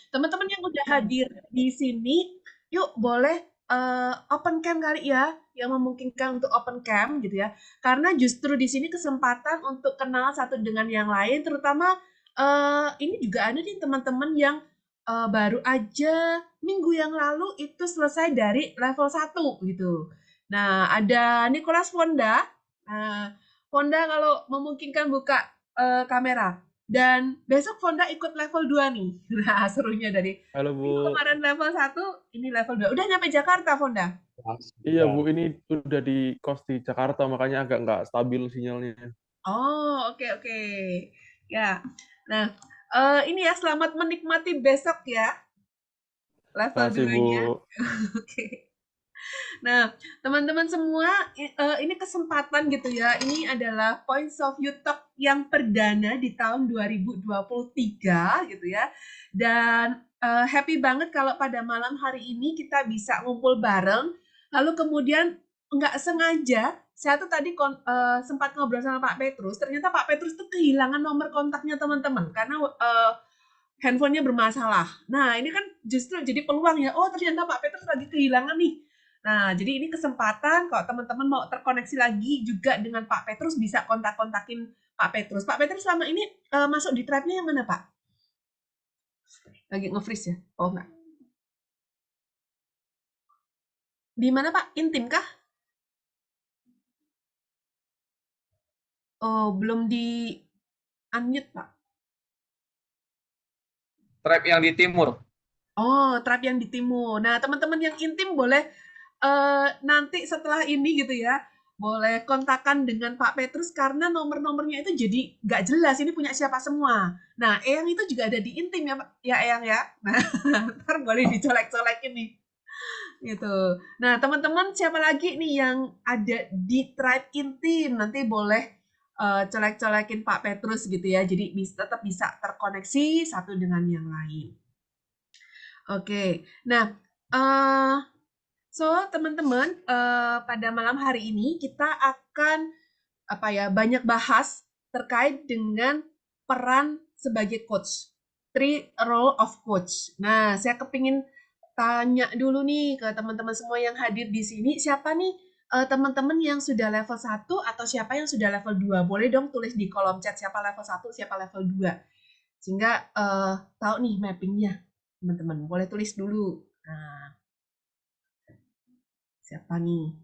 Teman-teman yang udah hadir di sini, yuk boleh open cam kali ya, yang memungkinkan untuk open cam gitu ya. Karena justru di sini kesempatan untuk kenal satu dengan yang lain, terutama ini juga ada nih teman-teman yang baru aja minggu yang lalu itu selesai dari level 1 gitu. Nah, ada Nicholas Fonda. Nah, Fonda kalau memungkinkan buka kamera. Dan besok Fonda ikut level 2 nih. Nah, serunya dari Halo Bu. minggu kemarin level 1, ini level 2. Udah nyampe Jakarta, Fonda? Iya Bu, ini udah di kos di Jakarta, makanya agak nggak stabil sinyalnya. Oh, oke oke. Ya. Nah, ini ya selamat menikmati besok ya, level Makasih Bu. 2-nya. Oke. Nah, teman-teman semua, ini kesempatan gitu ya. Ini adalah Points of You Talk yang perdana di tahun 2023 gitu ya. Dan happy banget kalau pada malam hari ini kita bisa ngumpul bareng. Lalu kemudian nggak sengaja, saya tuh tadi sempat ngobrol sama Pak Petrus. Ternyata Pak Petrus tuh kehilangan nomor kontaknya teman-teman karena handphonenya bermasalah. Nah, ini kan justru jadi peluang ya. Oh, ternyata Pak Petrus lagi kehilangan nih. Nah, jadi ini kesempatan kalau teman-teman mau terkoneksi lagi juga dengan Pak Petrus bisa kontak-kontakin Pak Petrus. Pak Petrus selama ini masuk di tribe-nya yang mana, Pak? Lagi nge-freeze ya? Oh, enggak. Di mana, Pak? Intim kah? Oh, belum di unmute, Pak. Tribe yang di timur. Oh, tribe yang di timur. Nah, teman-teman yang intim boleh nanti setelah ini gitu ya, boleh kontakkan dengan Pak Petrus karena nomor-nomornya itu jadi nggak jelas ini punya siapa semua. Nah, Eyang itu juga ada di intim ya, Pak, ya Eyang ya. Nah, ntar boleh dicolek-colekin nih, gitu. Nah, teman-teman siapa lagi nih yang ada di tribe intim nanti boleh colek-colekin Pak Petrus gitu ya. Jadi tetap bisa terkoneksi satu dengan yang lain. Oke, nah so teman-teman pada malam hari ini kita akan apa ya banyak bahas terkait dengan peran sebagai coach, three role of coach. Nah, saya kepingin tanya dulu nih ke teman-teman semua yang hadir di sini, siapa nih teman-teman yang sudah level 1 atau siapa yang sudah level 2? Boleh dong tulis di kolom chat siapa level 1, siapa level 2. Sehingga tahu nih mappingnya, teman-teman. Boleh tulis dulu. Nah, siapa nih?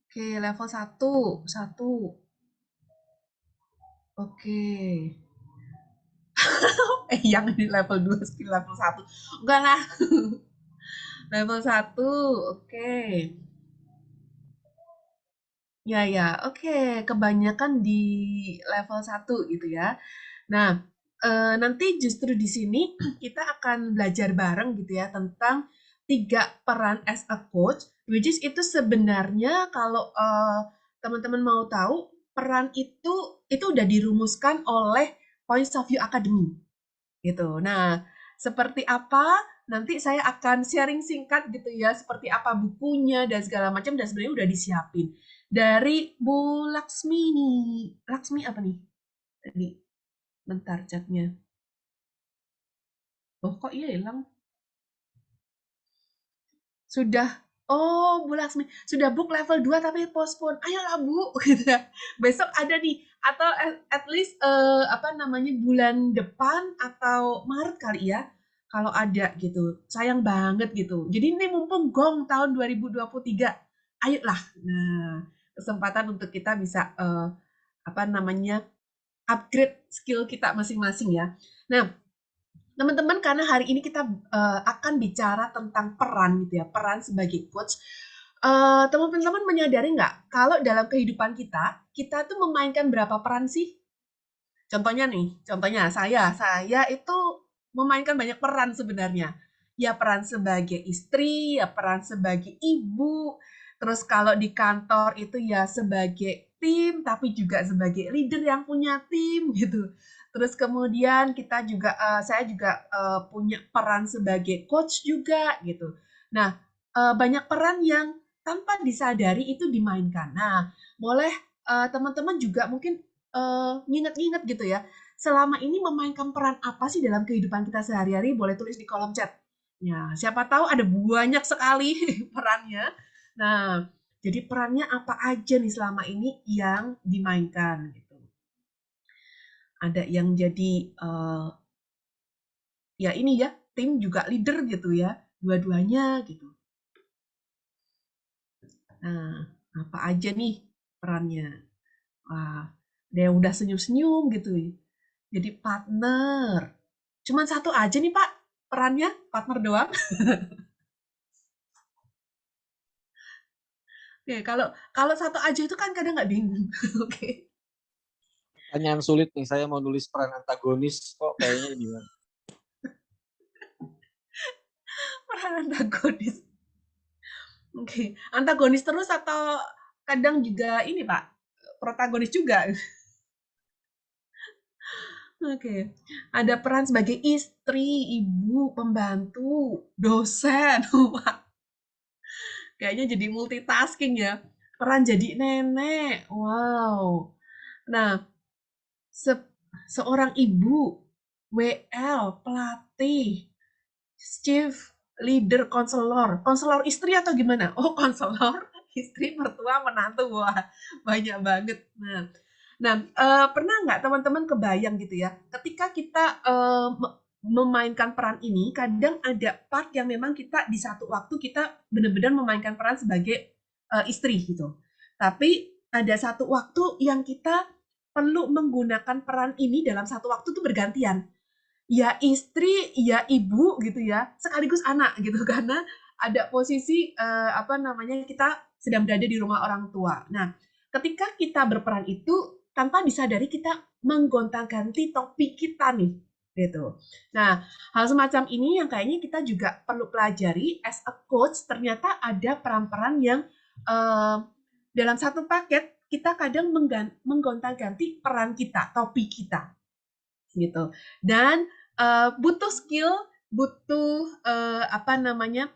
Oke, level 1. 1. Oke. Yang di level 2 skill level 1. Enggak lah. Level 1. Oke. Ya, ya. Oke. Kebanyakan di level 1 gitu ya. Nah, nanti justru di sini kita akan belajar bareng gitu ya tentang 3 peran as a coach, which is itu sebenarnya kalau teman-teman mau tahu, peran itu udah dirumuskan oleh Points of View Academy gitu. Nah, seperti apa nanti saya akan sharing singkat gitu ya, seperti apa bukunya dan segala macam dan sebenarnya udah disiapin. Dari Bu Laksmi nih. Laksmi apa nih? Tadi bentar chatnya. Oh, kok iya hilang? Sudah. Oh, Bu Laksmi. Sudah book level 2 tapi postpone. Ayolah, Bu. Gitu ya. Besok ada nih. Atau at least, apa namanya, bulan depan atau Maret kali ya. Kalau ada gitu. Sayang banget gitu. Jadi ini mumpung gong tahun 2023. Ayolah. Nah, kesempatan untuk kita bisa, apa namanya, upgrade skill kita masing-masing ya. Nah, teman-teman, karena hari ini kita akan bicara tentang peran gitu ya, peran sebagai coach. Teman-teman menyadari nggak kalau dalam kehidupan kita, kita tuh memainkan berapa peran sih? Contohnya nih, contohnya saya itu memainkan banyak peran sebenarnya. Ya peran sebagai istri, ya peran sebagai ibu, terus kalau di kantor itu ya sebagai tim, tapi juga sebagai leader yang punya tim gitu. Terus kemudian kita juga, saya juga punya peran sebagai coach juga gitu. Nah, banyak peran yang tanpa disadari itu dimainkan. Nah, boleh teman-teman juga mungkin nginget-nginget gitu ya. selama ini memainkan peran apa sih dalam kehidupan kita sehari-hari? Boleh tulis di kolom chat. Ya, siapa tahu ada banyak sekali perannya. Nah, jadi perannya apa aja nih selama ini yang dimainkan gitu. Ada yang jadi ya ini ya, tim juga leader gitu ya, dua-duanya gitu. Nah, apa aja nih perannya? Wah, ada yang udah senyum-senyum gitu. Jadi partner. Cuman satu aja nih Pak perannya, partner doang. Oke, kalau kalau satu aja itu kan kadang nggak bingung. Oke, Pertanyaan sulit nih, saya mau nulis peran antagonis kok kayaknya gimana? peran antagonis. Oke, antagonis terus atau kadang juga ini Pak, protagonis juga? Oke, ada peran sebagai istri, ibu, pembantu, dosen. Wah, kayaknya jadi multitasking ya. Peran jadi nenek. Wow. Nah, se- seorang ibu, WL, pelatih, chief leader, konselor. Konselor istri atau gimana? Oh, konselor istri, mertua, menantu. Wah, banyak banget. Nah, pernah nggak teman-teman kebayang gitu ya, ketika kita memainkan peran ini, kadang ada part yang memang kita di satu waktu kita benar-benar memainkan peran sebagai istri gitu. Tapi ada satu waktu yang kita perlu menggunakan peran ini dalam satu waktu itu bergantian. Ya istri, ya ibu gitu ya, sekaligus anak gitu karena ada posisi apa namanya kita sedang berada di rumah orang tua. Nah, ketika kita berperan itu tanpa disadari kita menggonta-ganti topik kita nih gitu. Nah, hal semacam ini yang kayaknya kita juga perlu pelajari as a coach. Ternyata ada peran-peran yang eh, dalam satu paket kita kadang menggonta-ganti peran kita, topik kita gitu. Dan butuh skill, butuh apa namanya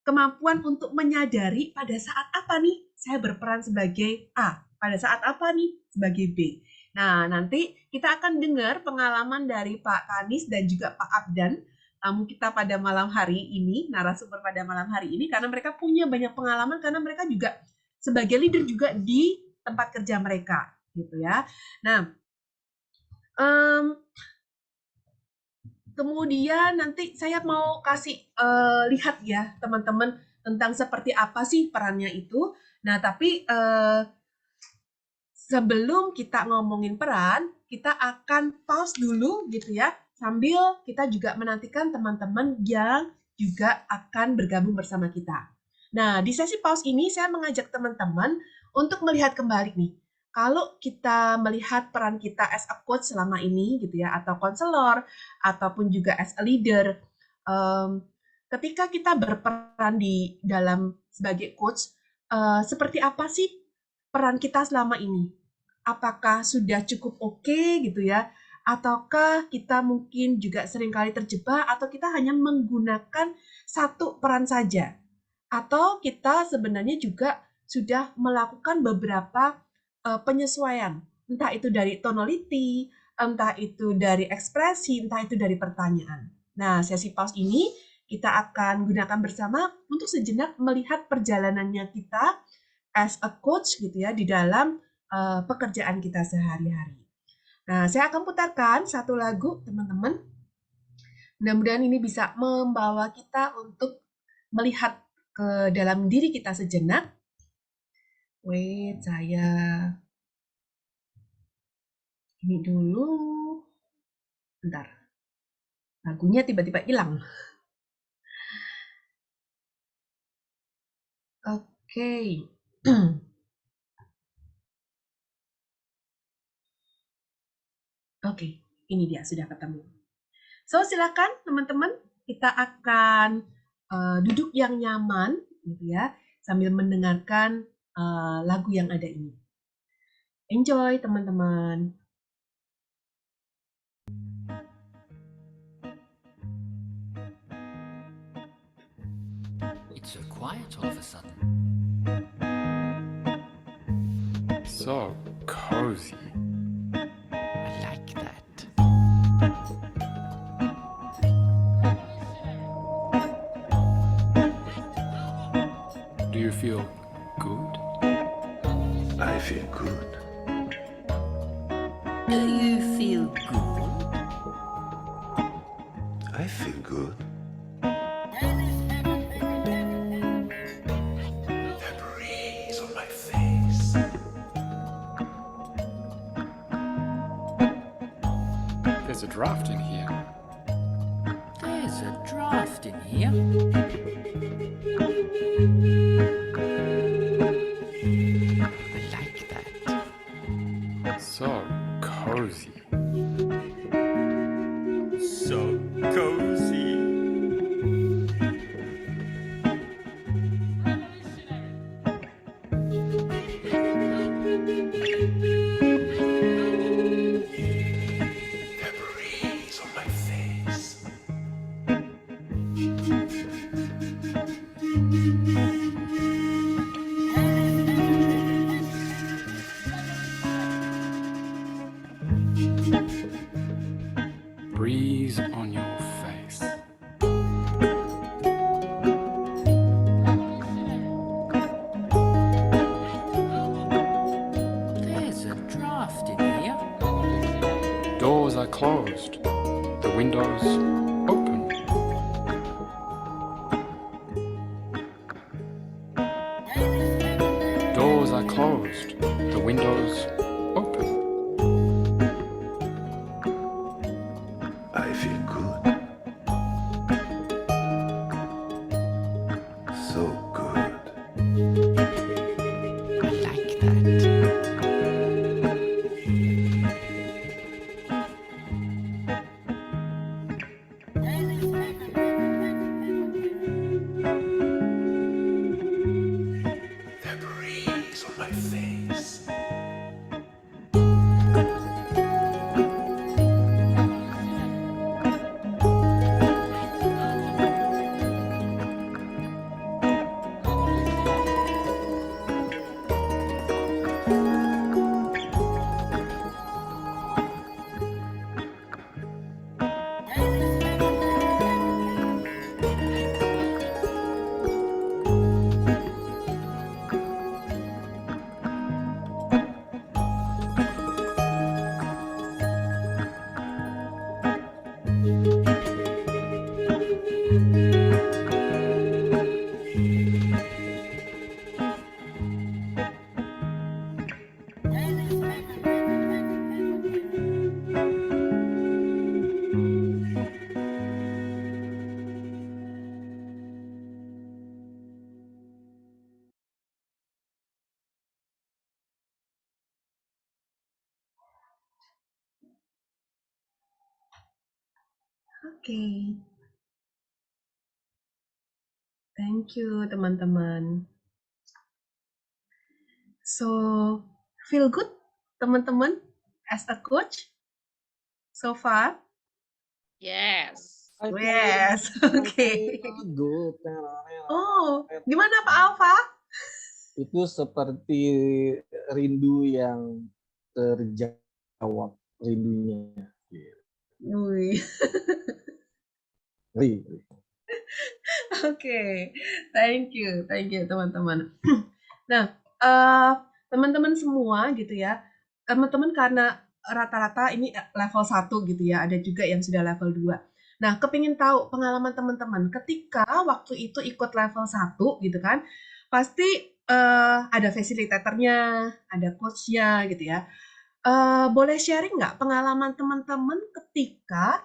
kemampuan untuk menyadari pada saat apa nih saya berperan sebagai A, pada saat apa nih sebagai B. Nah, nanti kita akan dengar pengalaman dari Pak Kanis dan juga Pak Abdan, tamu kita pada malam hari ini, narasumber pada malam hari ini, karena mereka punya banyak pengalaman, karena mereka juga sebagai leader juga di tempat kerja mereka, gitu ya. Nah, kemudian nanti saya mau kasih lihat ya teman-teman tentang seperti apa sih perannya itu. Nah, tapi sebelum kita ngomongin peran, kita akan pause dulu gitu ya, sambil kita juga menantikan teman-teman yang juga akan bergabung bersama kita. Nah, di sesi pause ini saya mengajak teman-teman untuk melihat kembali nih, kalau kita melihat peran kita as a coach selama ini gitu ya, atau konselor, ataupun juga as a leader, ketika kita berperan di dalam sebagai coach, seperti apa sih peran kita selama ini? Apakah sudah cukup oke gitu ya? Ataukah kita mungkin juga seringkali terjebak atau kita hanya menggunakan satu peran saja? Atau kita sebenarnya juga sudah melakukan beberapa penyesuaian, entah itu dari tonality, entah itu dari ekspresi, entah itu dari pertanyaan. Nah, sesi pause ini kita akan gunakan bersama untuk sejenak melihat perjalanannya kita as a coach gitu ya di dalam pekerjaan kita sehari-hari. Nah, saya akan putarkan satu lagu, teman-teman. Mudah-mudahan ini bisa membawa kita untuk melihat ke dalam diri kita sejenak. Wait, saya ini dulu. Bentar, lagunya tiba-tiba hilang. Oke. Oke, ini dia sudah ketemu. So, silakan teman-teman, kita akan duduk yang nyaman gitu ya, sambil mendengarkan lagu yang ada ini. Enjoy teman-teman. It's so quiet all of a sudden. So cozy. I like that. feel good? I feel good. Do you feel good? I feel good. The breeze on my face. There's a draft in here. There's a draft in here. I like that. So cozy. So cozy. The breeze on my face. Breeze on your face. There's a draft in here. Doors are closed. The windows open. Doors are closed. The windows open. I feel good. So good. I like that. The breeze on my face. Oke. Thank you, teman-teman. So, feel good, teman-teman, as a coach so far? Yes. I feel Yes, oke. good. Oh, gimana Pak Alfa? Itu seperti rindu yang terjawab rindunya. Wih. Ri. Oke, thank you teman-teman. Nah, teman-teman semua gitu ya, teman-teman karena rata-rata ini level 1 gitu ya, ada juga yang sudah level 2. Nah, kepingin tahu pengalaman teman-teman ketika waktu itu ikut level 1 gitu kan, pasti ada fasilitatornya, ada coach-nya gitu ya. Boleh sharing nggak pengalaman teman-teman ketika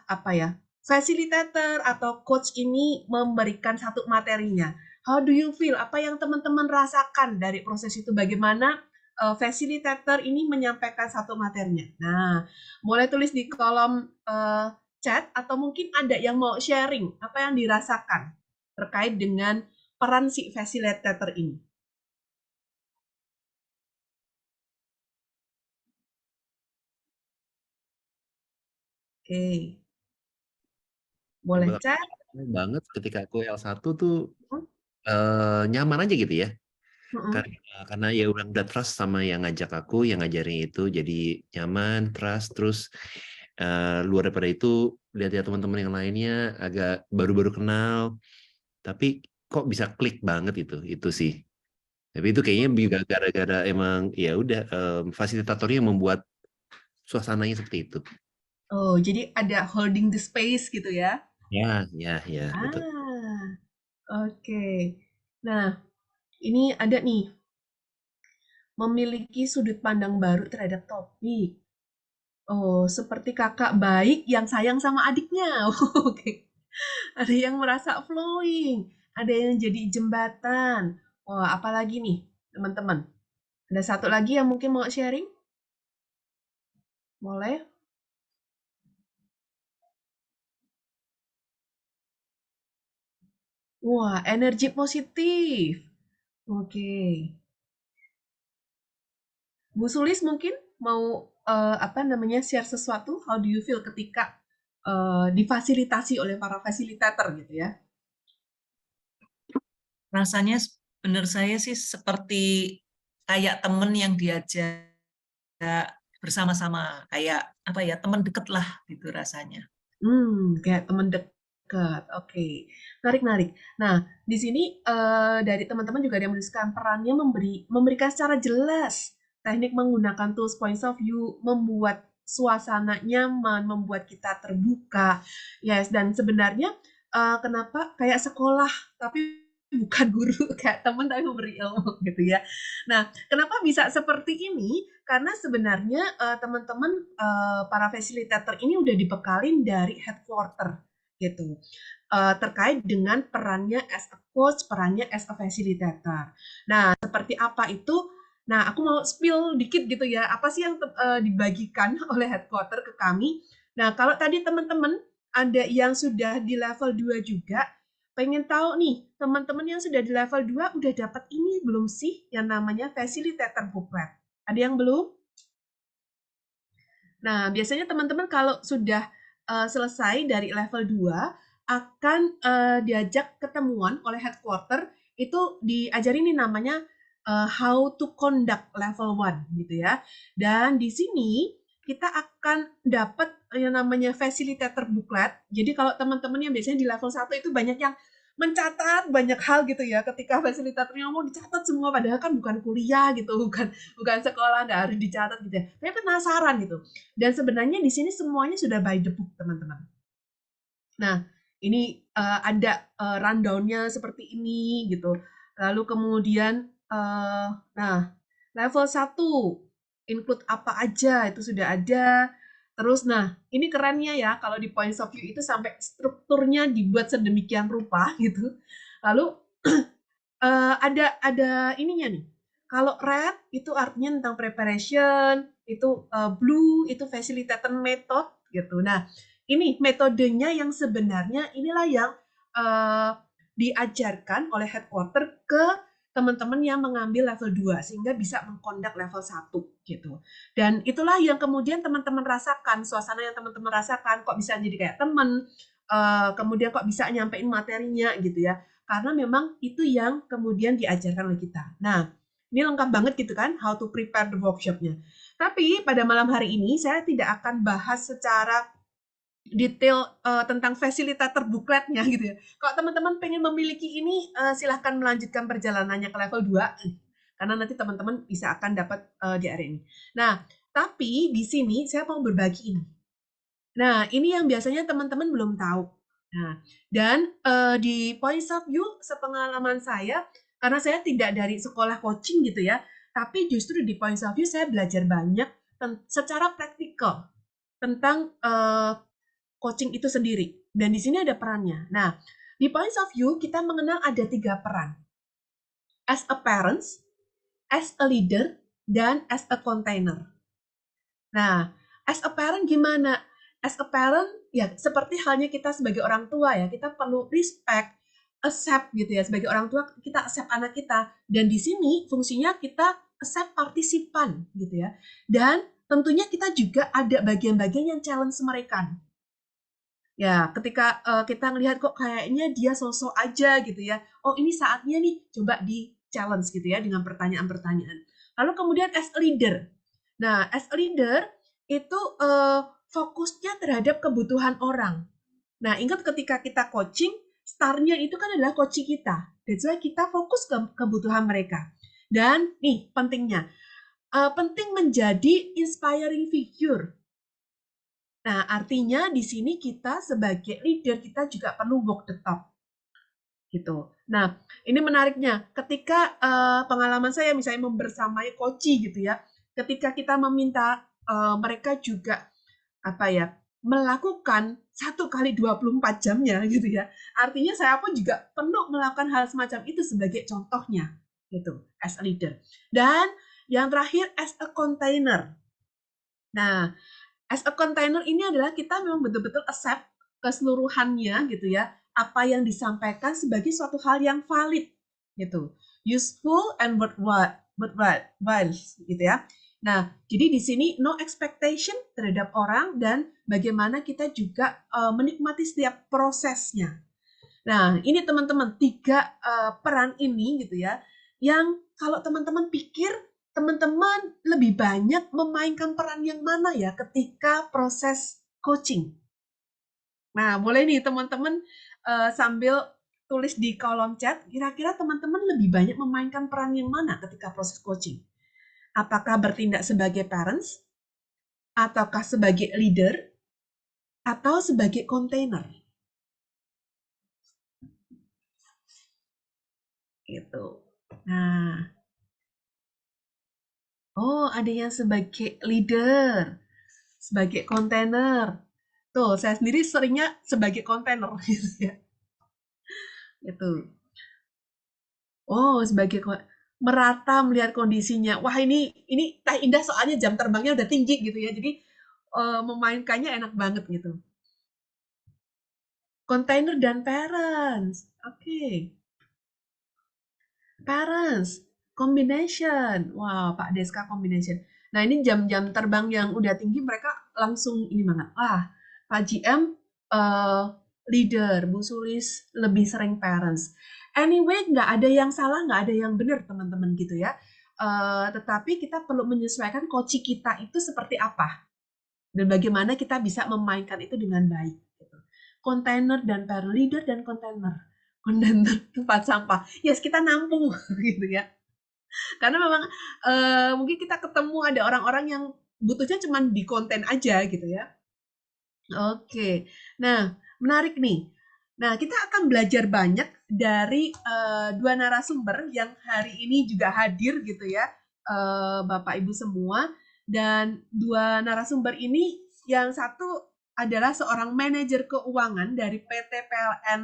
apa ya, fasilitator atau coach ini memberikan satu materinya. How do you feel? Apa yang teman-teman rasakan dari proses itu? Bagaimana fasilitator ini menyampaikan satu materinya? Nah, boleh tulis di kolom chat atau mungkin ada yang mau sharing apa yang dirasakan terkait dengan peran si fasilitator ini. Oke. Boleh chat. Banget ketika aku L1 tuh nyaman aja gitu ya. Karena ya udah trust sama yang ngajak aku, yang ngajarin itu, jadi nyaman, trust, terus luar daripada itu lihat-lihat teman-teman yang lainnya agak baru-baru kenal, tapi kok bisa klik banget itu sih. Tapi itu kayaknya juga gara-gara emang ya udah fasilitatornya yang membuat suasananya seperti itu. Oh, jadi ada holding the space gitu ya? Ya, betul. Oke. Nah, ini ada nih, memiliki sudut pandang baru terhadap topik. Oh, seperti kakak baik yang sayang sama adiknya. Oke. Ada yang merasa flowing, ada yang jadi jembatan. Wah, apalagi nih, teman-teman? Ada satu lagi yang mungkin mau sharing? Boleh? Wah, energi positif. Oke. Bu Sulis mungkin mau share sesuatu? How do you feel ketika difasilitasi oleh para fasilitator gitu ya? Rasanya benar saya sih seperti kayak temen yang diajak bersama-sama, kayak apa ya, teman deket lah gitu rasanya. Kayak teman dekat. Oke, menarik. Nah, di sini dari teman-teman juga ada yang menuliskan perannya memberikan secara jelas teknik menggunakan tools points of view, membuat suasana nyaman, membuat kita terbuka. Yes, dan sebenarnya kenapa kayak sekolah tapi bukan guru, kayak teman tapi memberi ilmu gitu ya. Nah, kenapa bisa seperti ini? Karena sebenarnya teman-teman para fasilitator ini udah dibekalin dari headquarter gitu. Terkait dengan perannya as a coach, perannya as a facilitator. Nah, seperti apa itu? Nah, aku mau spill dikit gitu ya. Apa sih yang dibagikan oleh headquarter ke kami? Nah, kalau tadi teman-teman ada yang sudah di level 2 juga, pengen tahu nih, teman-teman yang sudah di level 2 udah dapat ini belum sih yang namanya facilitator booklet? Ada yang belum? Nah, biasanya teman-teman kalau sudah selesai dari level 2 akan diajak ketemuan oleh headquarter, itu diajarin nih namanya how to conduct level 1 gitu ya. Dan di sini kita akan dapat yang namanya facilitator booklet. Jadi kalau teman-teman yang biasanya di level 1 itu banyak yang mencatat banyak hal gitu ya, ketika fasilitatornya ngomong dicatat semua, padahal kan bukan kuliah gitu, bukan sekolah, nggak harus dicatat gitu ya. Tapi penasaran gitu. Dan sebenarnya di sini semuanya sudah by the book, teman-teman. Nah, ini ada rundown-nya seperti ini gitu. Lalu kemudian nah, level 1 include apa aja itu sudah ada. Terus nah, ini kerennya ya kalau di points of view itu sampai strukturnya dibuat sedemikian rupa gitu. Lalu ada ininya nih. Kalau red itu artinya tentang preparation, itu blue itu facilitator method gitu. Nah, ini metodenya yang sebenarnya inilah yang diajarkan oleh headquarter ke teman-teman yang mengambil level 2 sehingga bisa mengkondak level 1 gitu. Dan itulah yang kemudian teman-teman rasakan, suasana yang teman-teman rasakan kok bisa jadi kayak teman, kemudian kok bisa nyampein materinya gitu ya. Karena memang itu yang kemudian diajarkan oleh kita. Nah, ini lengkap banget gitu kan, how to prepare the workshop-nya. Tapi pada malam hari ini saya tidak akan bahas secara detail tentang fasilitator bookletnya gitu ya. Kalau teman-teman pengen memiliki ini, silahkan melanjutkan perjalanannya ke level 2, karena nanti teman-teman bisa akan dapat di area ini. Nah, tapi di sini saya mau berbagi ini. Nah, ini yang biasanya teman-teman belum tahu. Nah, dan di points of view, sepengalaman saya, karena saya tidak dari sekolah coaching gitu ya, tapi justru di points of view saya belajar banyak secara praktikal tentang coaching itu sendiri. Dan di sini ada perannya. Nah, di points of view kita mengenal ada 3 peran. As a parent, as a leader, dan as a container. Nah, as a parent gimana? As a parent, ya seperti halnya kita sebagai orang tua ya, kita perlu respect, accept gitu ya. Sebagai orang tua, kita accept anak kita. Dan di sini fungsinya kita accept partisipan gitu ya. Dan tentunya kita juga ada bagian-bagian yang challenge mereka. Ya, ketika kita ngelihat kok kayaknya dia sosok aja gitu ya. Oh, ini saatnya nih coba di-challenge gitu ya dengan pertanyaan-pertanyaan. Lalu kemudian as a leader. Nah, as a leader itu fokusnya terhadap kebutuhan orang. Nah, ingat ketika kita coaching, star-nya itu kan adalah coach kita. That's why kita fokus ke kebutuhan mereka. Dan nih pentingnya, penting menjadi inspiring figure. Nah, artinya di sini kita sebagai leader kita juga perlu walk the talk. Gitu. Nah, ini menariknya. Ketika pengalaman saya misalnya membersamai coach gitu ya, ketika kita meminta mereka juga apa ya, melakukan 1 kali 24 jamnya gitu ya. Artinya saya pun juga perlu melakukan hal semacam itu sebagai contohnya gitu, as a leader. Dan yang terakhir as a container. Nah, as a container ini adalah kita memang betul-betul accept keseluruhannya gitu ya, apa yang disampaikan sebagai suatu hal yang valid gitu, useful and worthwhile gitu ya. Nah, jadi di sini no expectation terhadap orang dan bagaimana kita juga menikmati setiap prosesnya. Nah, ini teman-teman 3 peran ini gitu ya, yang kalau teman-teman pikir teman-teman lebih banyak memainkan peran yang mana ya ketika proses coaching. Nah, boleh nih teman-teman sambil tulis di kolom chat, kira-kira teman-teman lebih banyak memainkan peran yang mana ketika proses coaching? Apakah bertindak sebagai parents, ataukah sebagai leader, atau sebagai container? Gitu. Nah, oh ada yang sebagai leader, sebagai container. Tuh, saya sendiri seringnya sebagai container gitu ya. Gitu. Oh, sebagai merata melihat kondisinya. Wah, ini Teh Indah soalnya jam terbangnya udah tinggi gitu ya. Jadi memainkannya enak banget gitu. Container dan parents. Oke. Parents, combination. Wow, Pak Deska combination. Nah, ini jam-jam terbang yang udah tinggi mereka langsung ini banget. Pak GM leader, Bu Sulis lebih sering parents. Anyway, nggak ada yang salah, nggak ada yang benar, teman-teman gitu ya. Tetapi kita perlu menyesuaikan coach kita itu seperti apa. Dan bagaimana kita bisa memainkan itu dengan baik. Gitu. Container dan parent, leader dan container. Container tempat sampah. Yes, kita nampung gitu ya. Karena memang mungkin kita ketemu ada orang-orang yang butuhnya cuma di konten aja gitu ya. Oke. Nah, menarik nih. Nah, kita akan belajar banyak dari 2 narasumber yang hari ini juga hadir gitu ya, Bapak Ibu semua. Dan 2 narasumber ini, yang satu adalah seorang manajer keuangan dari PT PLN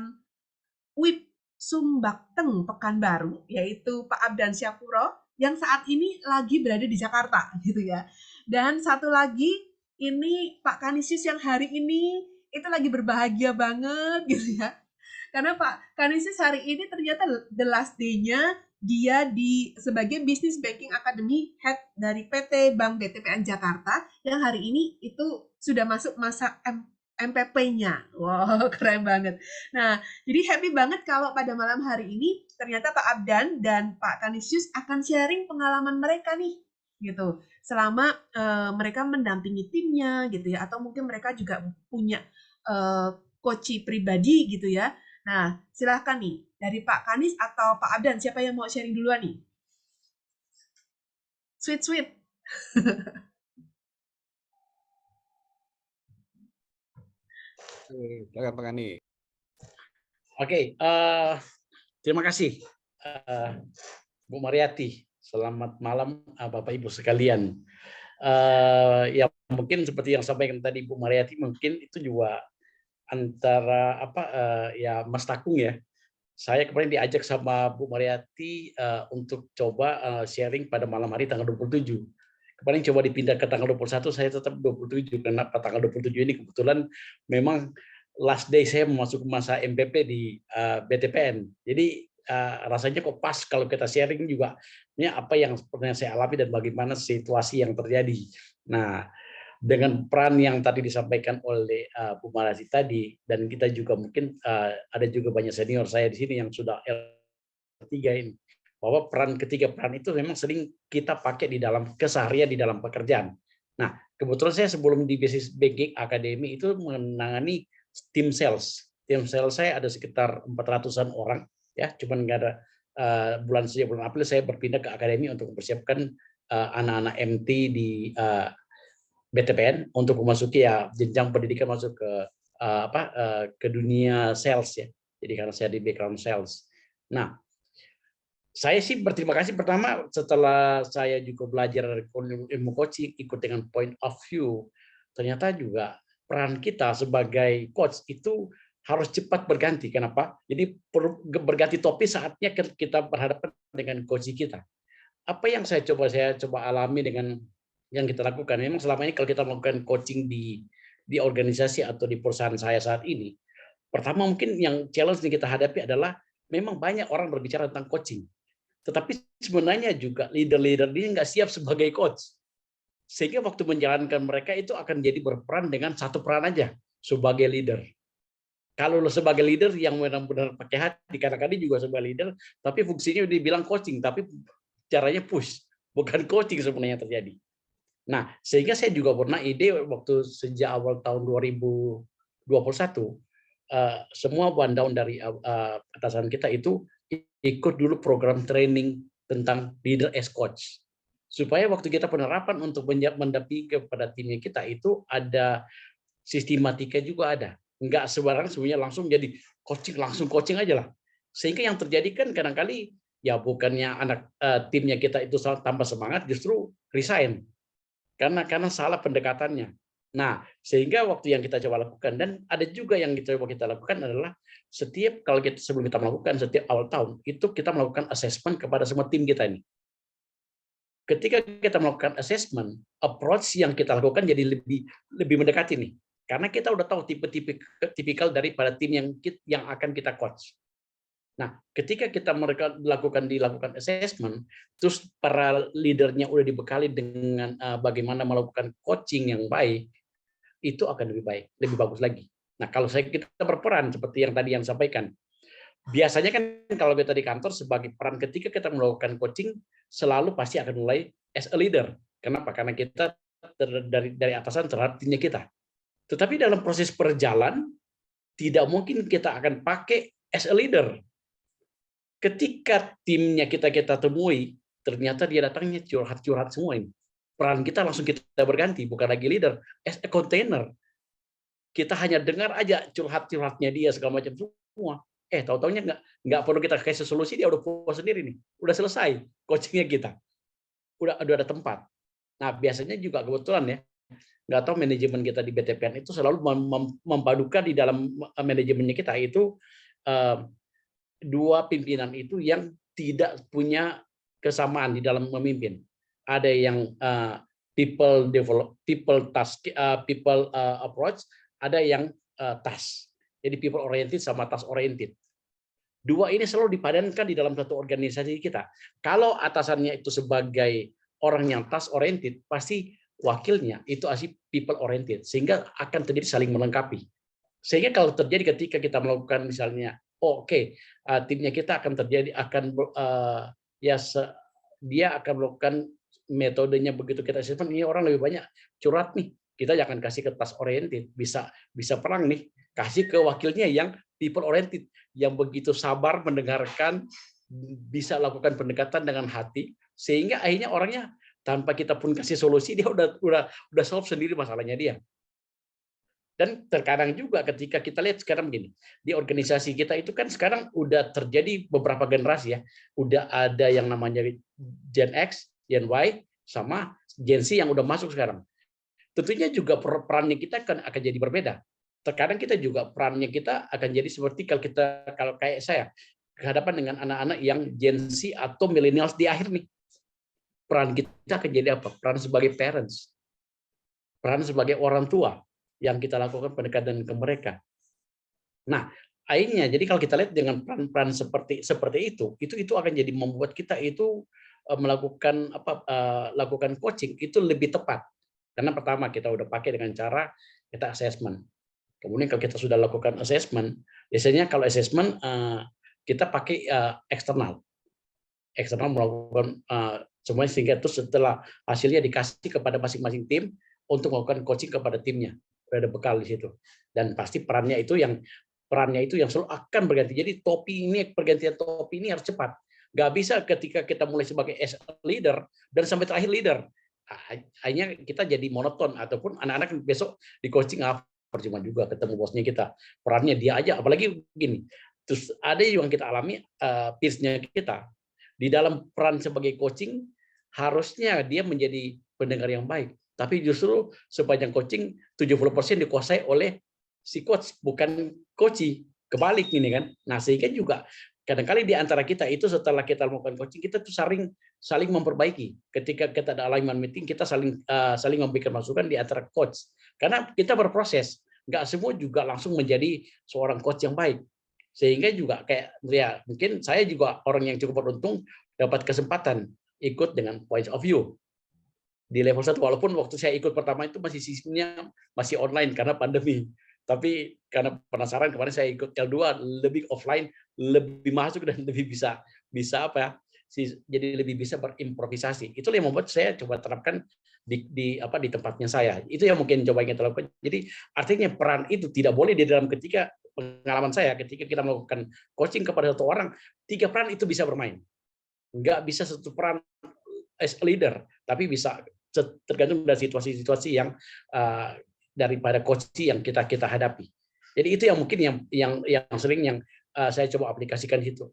WIP Sumbakteng Pekanbaru, yaitu Pak Abdan Syapuro, yang saat ini lagi berada di Jakarta gitu ya. Dan satu lagi ini Pak Kanisius yang hari ini itu lagi berbahagia banget gitu ya. Karena Pak Kanisius hari ini ternyata the last day-nya dia sebagai Business Banking Academy Head dari PT Bank BTPN Jakarta yang hari ini itu sudah masuk masa MPP-nya. Wow, keren banget. Nah, jadi happy banget kalau pada malam hari ini ternyata Pak Abdan dan Pak Kanisius akan sharing pengalaman mereka nih gitu. Selama mereka mendampingi timnya gitu ya, atau mungkin mereka juga punya coach pribadi gitu ya. Nah, silahkan nih dari Pak Kanis atau Pak Abdan, siapa yang mau sharing duluan nih? Sweet. Silakan Pak Kani. Oke, terima kasih Bu Mariati. Selamat malam Bapak Ibu sekalian. Ya mungkin seperti yang sampaikan tadi Bu Mariati, mungkin itu juga antara ya Mas Takung ya. Saya kemarin diajak sama Bu Mariati untuk coba sharing pada malam hari tanggal 27. Kemarin coba dipindah ke tanggal 21, saya tetap 27 karena tanggal 27 ini kebetulan memang last day saya memasuki masa MPP di BTPN. Jadi rasanya kok pas kalau kita sharing juga apa yang sebenarnya saya alami dan bagaimana situasi yang terjadi. Nah, dengan peran yang tadi disampaikan oleh Bu Mariati tadi, dan kita juga mungkin ada juga banyak senior saya di sini yang sudah L3 ini, bahwa ketiga peran itu memang sering kita pakai di dalam keseharian di dalam pekerjaan. Nah, kebetulan saya sebelum di Business Banking Academy itu menangani tim sales. tim sales saya ada sekitar 400-an orang, ya. Cuman nggak ada bulan April saya berpindah ke akademi untuk mempersiapkan anak-anak MT di BTPN untuk memasuki ya jenjang pendidikan masuk ke ke dunia sales ya. Jadi karena saya di background sales. Nah, saya sih berterima kasih pertama setelah saya juga belajar ilmu coaching ikut dengan point of view. Ternyata juga peran kita sebagai coach itu harus cepat berganti. Kenapa? Jadi perlu berganti topi saatnya kita berhadapan dengan coaching kita. Apa yang saya coba alami dengan yang kita lakukan. Memang selama ini kalau kita melakukan coaching di organisasi atau di perusahaan saya saat ini, pertama mungkin yang challenge yang kita hadapi adalah memang banyak orang berbicara tentang coaching. Tetapi sebenarnya juga leader-leader ini nggak siap sebagai coach. Sehingga waktu menjalankan mereka itu akan jadi berperan dengan satu peran aja sebagai leader. Kalau sebagai leader yang benar-benar pakai hati, kadang-kadang juga sebagai leader, tapi fungsinya dibilang coaching, tapi caranya push, bukan coaching sebenarnya terjadi. Nah, sehingga saya juga pernah ide waktu sejak awal tahun 2021, semua rundown dari atasan kita itu ikut dulu program training tentang leader as coach. Supaya waktu kita penerapan untuk mendampingi kepada timnya kita itu ada sistematika juga ada. Enggak sembarangan sebenarnya langsung jadi langsung coaching aja lah. Sehingga yang terjadi kan kadang-kali ya bukannya anak timnya kita itu tambah semangat, justru resign. Karena salah pendekatannya. Nah, sehingga waktu yang kita coba lakukan, dan ada juga yang coba kita lakukan adalah setiap sebelum kita melakukan setiap awal tahun itu kita melakukan assessment kepada semua tim kita ini. Ketika kita melakukan assessment, approach yang kita lakukan jadi lebih mendekati nih, karena kita udah tahu tipe-tipe tipikal daripada tim yang akan kita coach. Nah, ketika kita dilakukan assessment, terus para leadernya udah dibekali dengan bagaimana melakukan coaching yang baik, itu akan lebih baik, lebih bagus lagi. Nah, kalau kita berperan seperti yang tadi yang sampaikan, biasanya kan kalau kita di kantor sebagai peran ketika kita melakukan coaching, selalu pasti akan mulai as a leader. Kenapa? Karena kita dari atasan terhadap timnya kita. Tetapi dalam proses perjalanan, tidak mungkin kita akan pakai as a leader. Ketika timnya kita temui, ternyata dia datangnya curhat-curhat semua ini. Peran kita langsung kita berganti, bukan lagi leader, as a container. Kita hanya dengar aja curhat-curhatnya dia segala macam semua. Tahu-taunya nggak perlu kita kasih solusi, dia udah puas sendiri nih. Udah selesai coachingnya kita. Udah ada tempat. Nah, biasanya juga kebetulan ya, nggak tahu manajemen kita di BTPN itu selalu memadukan di dalam manajemennya kita itu dua pimpinan itu yang tidak punya kesamaan di dalam memimpin. Ada yang people approach, ada yang task. Jadi people oriented sama task oriented. Dua ini selalu dipadankan di dalam satu organisasi kita. Kalau atasannya itu sebagai orang yang task oriented, pasti wakilnya itu asli people oriented, sehingga akan terjadi saling melengkapi. Sehingga kalau terjadi ketika kita melakukan misalnya timnya kita akan dia akan melakukan metodenya begitu kita assessment, ini orang lebih banyak curhat nih, kita jangan kasih ke task oriented, bisa perang nih, kasih ke wakilnya yang people oriented, yang begitu sabar mendengarkan, bisa lakukan pendekatan dengan hati, sehingga akhirnya orangnya tanpa kita pun kasih solusi, dia udah solve sendiri masalahnya dia. Dan terkadang juga ketika kita lihat sekarang begini, di organisasi kita itu kan sekarang udah terjadi beberapa generasi ya. Udah ada yang namanya Gen X, Gen Y, sama Gen Z yang udah masuk sekarang. Tentunya juga perannya kita akan jadi berbeda. Terkadang kita juga perannya kita akan jadi seperti kalau kayak saya, kehadapan dengan anak-anak yang Gen Z atau millennials di akhir nih. Peran kita akan jadi apa? Peran sebagai parents. Peran sebagai orang tua yang kita lakukan pendekatan ke mereka. Nah, akhirnya jadi kalau kita lihat dengan peran-peran seperti itu akan jadi membuat kita itu lakukan coaching itu lebih tepat. Karena pertama kita udah pakai dengan cara kita assessment. Kemudian kalau kita sudah lakukan assessment, biasanya kalau assessment kita pakai eksternal melakukan semuanya, sehingga itu setelah hasilnya dikasih kepada masing-masing tim untuk melakukan coaching kepada timnya. Ada bekal di situ, dan pasti perannya itu yang perannya itu yang selalu akan berganti. Jadi pergantian topi ini harus cepat. Nggak bisa ketika kita mulai sebagai leader dan sampai terakhir leader. Akhirnya kita jadi monoton, ataupun anak-anak besok di coaching percuma juga ketemu bosnya kita. Perannya dia aja, apalagi begini. Terus ada yang kita alami, peers-nya kita. Di dalam peran sebagai coaching, harusnya dia menjadi pendengar yang baik. Tapi justru sepanjang coaching, 70% dikuasai oleh si coach, bukan coachee. Kebalik ini kan. Nah, sehingga juga kadang-kali di antara kita itu setelah kita melakukan coaching, kita tuh saling memperbaiki. Ketika kita ada alignment meeting, kita saling memberikan masukan di antara coach. Karena kita berproses, nggak semua juga langsung menjadi seorang coach yang baik. Sehingga juga kayak ya mungkin saya juga orang yang cukup beruntung dapat kesempatan ikut dengan points of view di level 1, walaupun waktu saya ikut pertama itu masih sistemnya masih online karena pandemi. Tapi karena penasaran, kemarin saya ikut L2 lebih offline, lebih masuk dan lebih bisa jadi lebih bisa berimprovisasi. Itulah yang membuat saya coba terapkan di tempatnya saya. Itu yang mungkin coba kita lakukan. Jadi artinya peran itu tidak boleh di dalam, ketika pengalaman saya ketika kita melakukan coaching kepada satu orang, 3 peran itu bisa bermain. Nggak bisa satu peran as a leader, tapi bisa tergantung dari situasi-situasi yang daripada coach yang kita hadapi. Jadi itu yang mungkin yang sering yang saya coba aplikasikan di situ.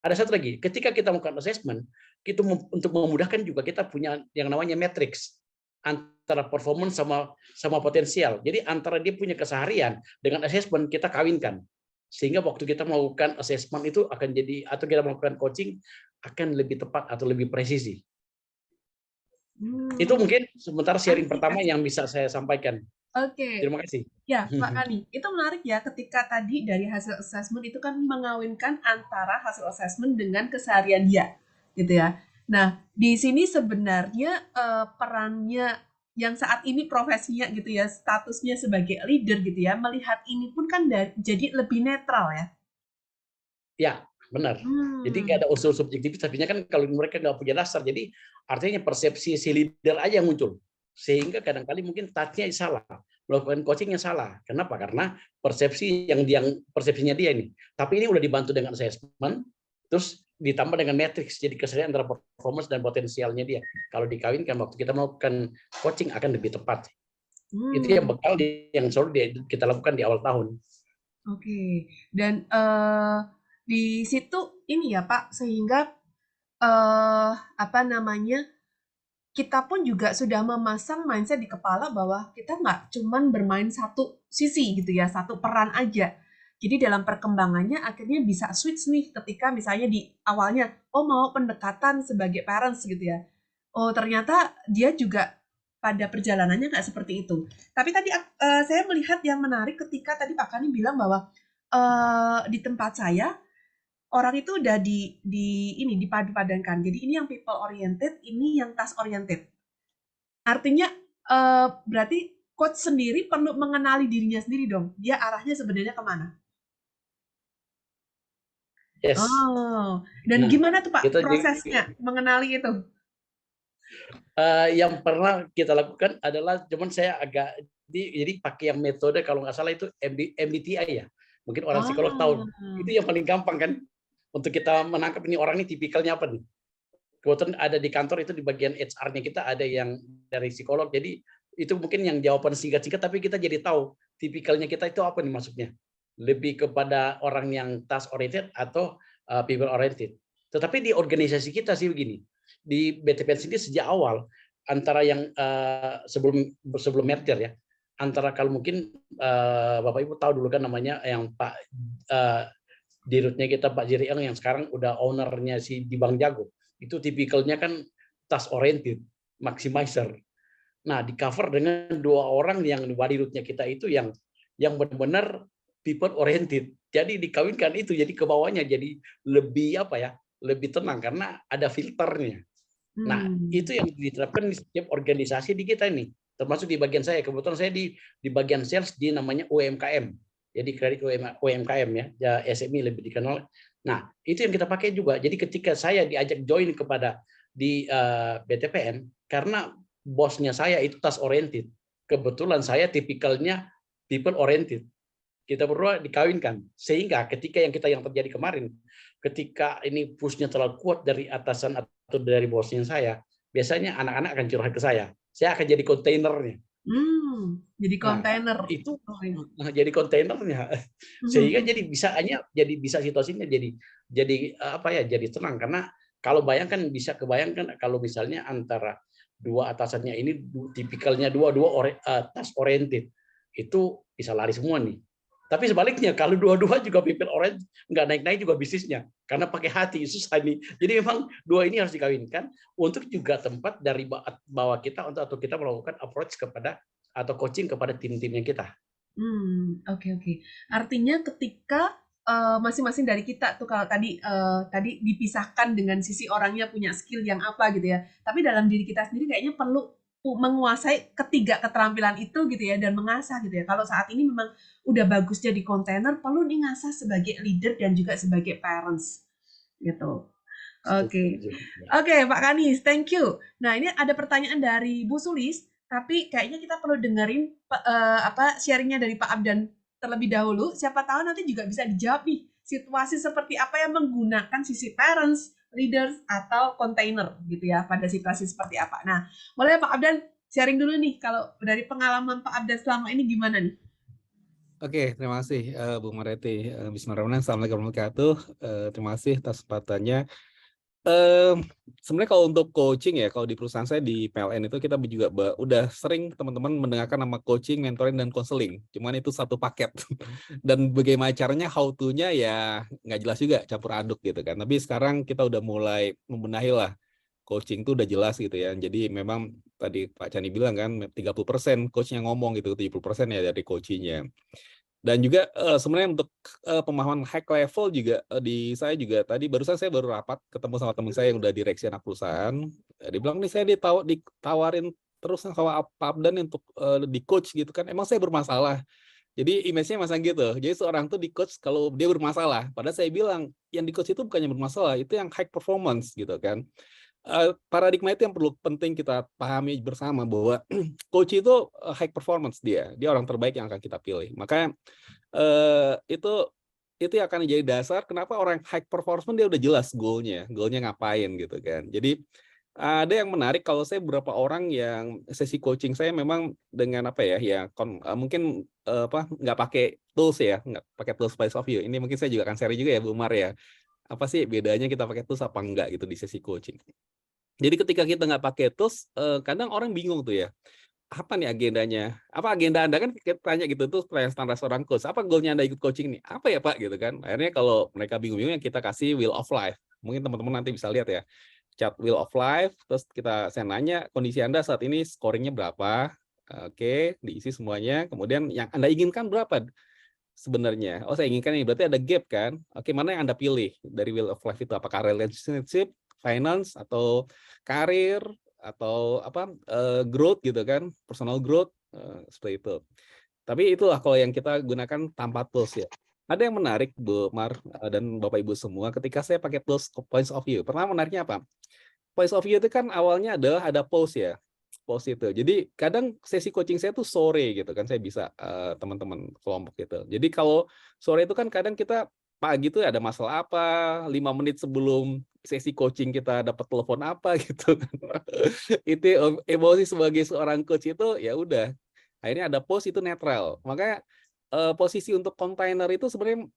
Ada satu lagi. Ketika kita melakukan assessment, kita untuk memudahkan juga kita punya yang namanya matrix antara performance sama potensial. Jadi antara dia punya keseharian dengan assessment kita kawinkan. Sehingga waktu kita melakukan assessment itu akan jadi, atau kita melakukan coaching akan lebih tepat atau lebih presisi. Itu mungkin sementara sharing pertama yang bisa saya sampaikan. Oke. Terima kasih. Ya, Pak Kani, itu menarik ya ketika tadi dari hasil assessment itu kan mengawinkan antara hasil assessment dengan keseharian dia, gitu ya. Nah, di sini sebenarnya perannya yang saat ini profesinya gitu ya, statusnya sebagai leader gitu ya, melihat ini pun kan jadi lebih netral ya. Ya, benar. Jadi nggak ada unsur subjektivitas. Tapi kan kalau mereka nggak punya dasar, jadi artinya persepsi si leader aja yang muncul. Sehingga kadang-kali mungkin touch-nya salah, melakukan coaching yang salah. Kenapa? Karena persepsinya dia ini. Tapi ini udah dibantu dengan assessment, terus ditambah dengan matrix, jadi keseharian antara performance dan potensialnya dia. Kalau dikawinkan waktu kita melakukan coaching akan lebih tepat. Itu yang bekal yang selalu kita lakukan di awal tahun. Oke. Dan di situ ini ya Pak, sehingga kita pun juga sudah memasang mindset di kepala bahwa kita nggak cuman bermain satu sisi gitu ya, satu peran aja. Jadi dalam perkembangannya akhirnya bisa switch nih ketika misalnya di awalnya, mau pendekatan sebagai parents gitu ya. Oh ternyata dia juga pada perjalanannya nggak seperti itu. Tapi tadi saya melihat yang menarik ketika tadi Pak Kani bilang bahwa di tempat saya, orang itu udah dipadu-padankan. Jadi ini yang people oriented, ini yang task oriented. Artinya berarti coach sendiri perlu mengenali dirinya sendiri dong. Dia arahnya sebenarnya kemana? Yes. Oh, dan gimana tuh Pak prosesnya mengenali itu? Yang pernah kita lakukan adalah, cuman saya jadi pakai yang metode kalau nggak salah itu MBTI ya. Mungkin orang psikolog tahu. Itu yang paling gampang kan. Untuk kita menangkap ini orang ini tipikalnya apa nih. Kebetulan ada di kantor itu di bagian HR-nya kita ada yang dari psikolog. Jadi itu mungkin yang jawaban singkat-singkat, tapi kita jadi tahu tipikalnya kita itu apa nih maksudnya. Lebih kepada orang yang task oriented atau people oriented. Tetapi di organisasi kita sih begini. Di BTPN sendiri sejak awal antara yang sebelum merger ya. Antara kalau mungkin Bapak Ibu tahu dulu kan namanya yang Pak dirutnya kita Pak Jiriang yang sekarang udah ownernya di Bank Jago. Itu tipikalnya kan task oriented, maximizer. Nah, di cover dengan 2 orang yang dirutnya kita itu yang benar-benar people oriented. Jadi dikawinkan itu, jadi ke bawahnya jadi lebih lebih tenang karena ada filternya. Nah, itu yang diterapkan di setiap organisasi di kita ini. Termasuk di bagian saya, kebetulan saya di bagian sales di namanya UMKM. Jadi kredit UMKM ya SME lebih dikenal. Nah, itu yang kita pakai juga. Jadi ketika saya diajak join kepada di BTPN, karena bosnya saya itu task oriented. Kebetulan saya tipikalnya people oriented. kita berdua dikawinkan. Sehingga ketika yang terjadi kemarin, ketika ini push-nya terlalu kuat dari atasan atau dari bosnya saya, biasanya anak-anak akan curhat ke saya. Saya akan jadi kontainernya. Jadi kontainer. Nah, itu jadi kontainernya. Sehingga jadi bisa situasinya jadi apa ya, jadi tenang, karena kalau bisa kebayangkan kalau misalnya antara dua atasannya ini tipikalnya dua-dua task oriented, itu bisa lari semua nih. Tapi sebaliknya kalau dua-dua juga people oriented, nggak naik-naik juga bisnisnya karena pakai hati, susah nih. Jadi memang dua ini harus dikawinkan untuk juga tempat dari bawah kita atau kita melakukan approach kepada atau coaching kepada tim-timnya kita. Oke. Artinya ketika masing-masing dari kita tuh, kalau tadi dipisahkan dengan sisi orangnya punya skill yang apa gitu ya. Tapi dalam diri kita sendiri kayaknya perlu menguasai ketiga keterampilan itu gitu ya, dan mengasah gitu ya. Kalau saat ini memang udah bagus jadi kontainer, perlu diasah sebagai leader dan juga sebagai parents gitu. Oke, Pak Kanis, thank you. Nah, ini ada pertanyaan dari Bu Sulis, tapi kayaknya kita perlu dengerin sharingnya dari Pak Abdan terlebih dahulu. Siapa tahu nanti juga bisa dijawab nih, situasi seperti apa yang menggunakan sisi parents, leaders, atau container gitu ya, pada situasi seperti apa. Nah, boleh Pak Abdan sharing dulu nih, kalau dari pengalaman Pak Abdan selama ini gimana nih? Oke, terima kasih Bu Mariati. Bismillahirrahmanirrahim. Assalamualaikum warahmatullahi wabarakatuh. Terima kasih atas kesempatannya. Sebenarnya kalau untuk coaching ya, kalau di perusahaan saya di PLN itu kita juga udah sering teman-teman mendengarkan nama coaching, mentoring, dan counseling. Cuman itu satu paket. Dan bagaimana caranya, how to-nya ya nggak jelas juga, campur aduk gitu kan. Tapi sekarang kita udah mulai membenahi lah. Coaching itu udah jelas gitu ya. Jadi memang tadi Pak Chani bilang kan 30% coachnya ngomong gitu, 70% ya dari coachingnya. Dan juga sebenarnya untuk pemahaman high level juga saya juga tadi barusan saya baru rapat ketemu sama teman saya yang udah direksi anak perusahaan. Dia bilang nih, saya ditawarin terus sama Pak Abdan untuk di coach gitu kan. Emang saya bermasalah. Jadi image-nya masang gitu. Jadi seorang tuh di coach kalau dia bermasalah. Padahal saya bilang yang di coach itu bukannya bermasalah, itu yang high performance gitu kan. Paradigma itu yang perlu penting kita pahami bersama, bahwa coach itu high performance, dia orang terbaik yang akan kita pilih. Makanya itu yang akan jadi dasar kenapa orang high performance dia udah jelas goalnya ngapain gitu kan. Jadi ada yang menarik, kalau saya beberapa orang yang sesi coaching saya memang dengan mungkin nggak pakai tools ya, nggak pakai tools Spice of You. Ini mungkin saya juga akan share juga ya Bu Mar ya. Apa sih bedanya kita pakai tools apa enggak gitu di sesi coaching. Jadi ketika kita nggak pakai tools, kadang orang bingung tuh ya, apa nih agendanya? Apa agenda Anda, kan kita tanya gitu tuh, pertanyaan standar seorang coach, apa goalnya Anda ikut coaching nih? Apa ya Pak gitu kan? Akhirnya kalau mereka bingung-bingung, kita kasih wheel of life. Mungkin teman-teman nanti bisa lihat ya, chat wheel of life, terus saya nanya kondisi Anda saat ini scoringnya berapa? Oke, diisi semuanya. Kemudian yang Anda inginkan berapa sebenarnya? Oh, saya inginkan ini, berarti ada gap kan? Oke, mana yang Anda pilih dari wheel of life itu? Apakah relationship, finance, atau karir, atau growth gitu kan, personal growth, seperti itu. Tapi itulah kalau yang kita gunakan tanpa tools ya. Ada yang menarik Bu Mar dan Bapak Ibu semua, ketika saya pakai tools points of view. Pertama menariknya apa? Points of view itu kan awalnya adalah ada pause ya, pause itu. Jadi kadang sesi coaching saya tuh sore gitu kan, saya bisa teman-teman kelompok gitu. Jadi kalau sore itu kan kadang kita pagi tuh ada masalah apa, 5 menit sebelum sesi coaching kita dapat telepon apa gitu. Itu emosi sebagai seorang coach itu ya udah. Akhirnya ada pause, itu netral. Makanya posisi untuk container itu sebenarnya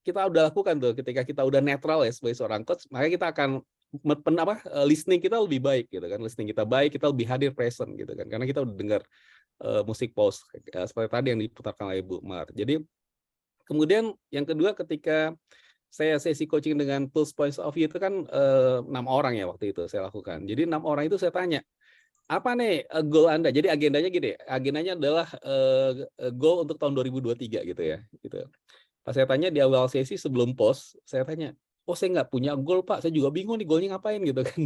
kita udah lakukan tuh ketika kita udah netral ya sebagai seorang coach, maka kita akan listening kita lebih baik gitu kan. Listening kita baik, kita lebih hadir present gitu kan. Karena kita udah dengar musik pause seperti tadi yang diputarkan oleh Bu Mar. Jadi kemudian yang kedua, ketika saya sesi coaching dengan tools points of view itu kan 6 orang ya waktu itu saya lakukan. Jadi 6 orang itu saya tanya, apa nih goal Anda? Jadi agendanya gini, agendanya adalah goal untuk tahun 2023 gitu ya. Gitu. Pas saya tanya di awal sesi sebelum post, saya tanya, oh saya nggak punya goal Pak, saya juga bingung nih goalnya ngapain gitu kan.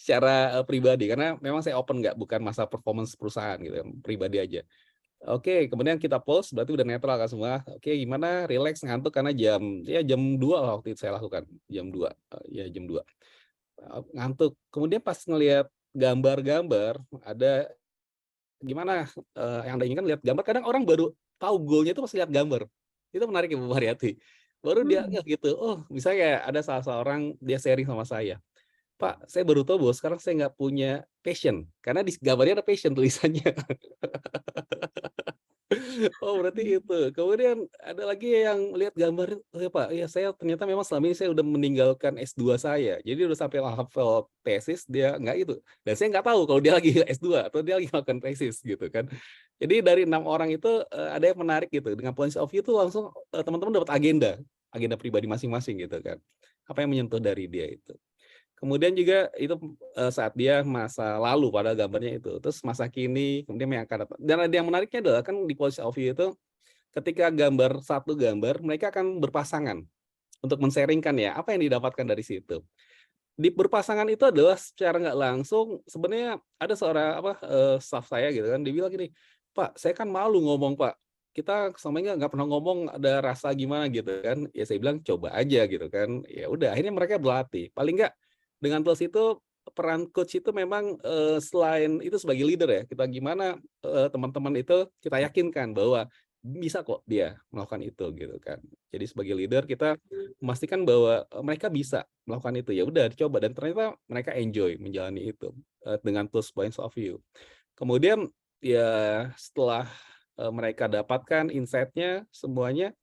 Secara pribadi, karena memang saya open, bukan masalah performance perusahaan gitu, pribadi aja. Oke, kemudian kita pause, berarti udah netral kan semua. Oke, gimana? Relax, ngantuk karena jam 2 lah waktu itu saya lakukan. Jam 2. Ya, jam 2. Ngantuk. Kemudian pas ngelihat gambar-gambar, ada gimana yang Anda inginkan lihat gambar. Kadang orang baru tahu goalnya itu pas lihat gambar. Itu menarik ya Bu Mariati. Baru dia Hmm. ngeh gitu, oh misalnya ada salah seorang dia sharing sama saya, Pak, saya baru tahu bahwa sekarang saya nggak punya passion, karena di gambarnya ada passion tulisannya. Oh berarti itu. Kemudian ada lagi yang lihat gambar, oh ya Pak, ya saya ternyata memang selama ini saya udah meninggalkan S2 saya. Jadi udah sampai level tesis dia nggak itu. Dan saya nggak tahu kalau dia lagi S2 atau dia lagi melakukan tesis gitu kan. Jadi dari 6 orang itu ada yang menarik gitu. Dengan points of view itu langsung teman-teman dapat agenda pribadi masing-masing gitu kan. Apa yang menyentuh dari dia itu. Kemudian juga itu saat dia masa lalu pada gambarnya itu. Terus masa kini, kemudian yang akan datang. Dan ada yang menariknya adalah kan di points of view itu ketika satu gambar mereka akan berpasangan untuk men-sharingkan ya apa yang didapatkan dari situ. Di berpasangan itu adalah secara nggak langsung sebenarnya ada seorang staff saya gitu kan dia bilang gini, Pak saya kan malu ngomong Pak, kita selama ini nggak pernah ngomong ada rasa gimana gitu kan. Ya saya bilang coba aja gitu kan. Ya udah akhirnya mereka berlatih. Paling nggak dengan tools itu peran coach itu memang selain itu sebagai leader ya, kita gimana teman-teman itu kita yakinkan bahwa bisa kok dia melakukan itu gitu kan. Jadi sebagai leader kita memastikan bahwa mereka bisa melakukan itu. Ya udah dicoba dan ternyata mereka enjoy menjalani itu dengan tools points of view. Kemudian ya setelah mereka dapatkan insight-nya semuanya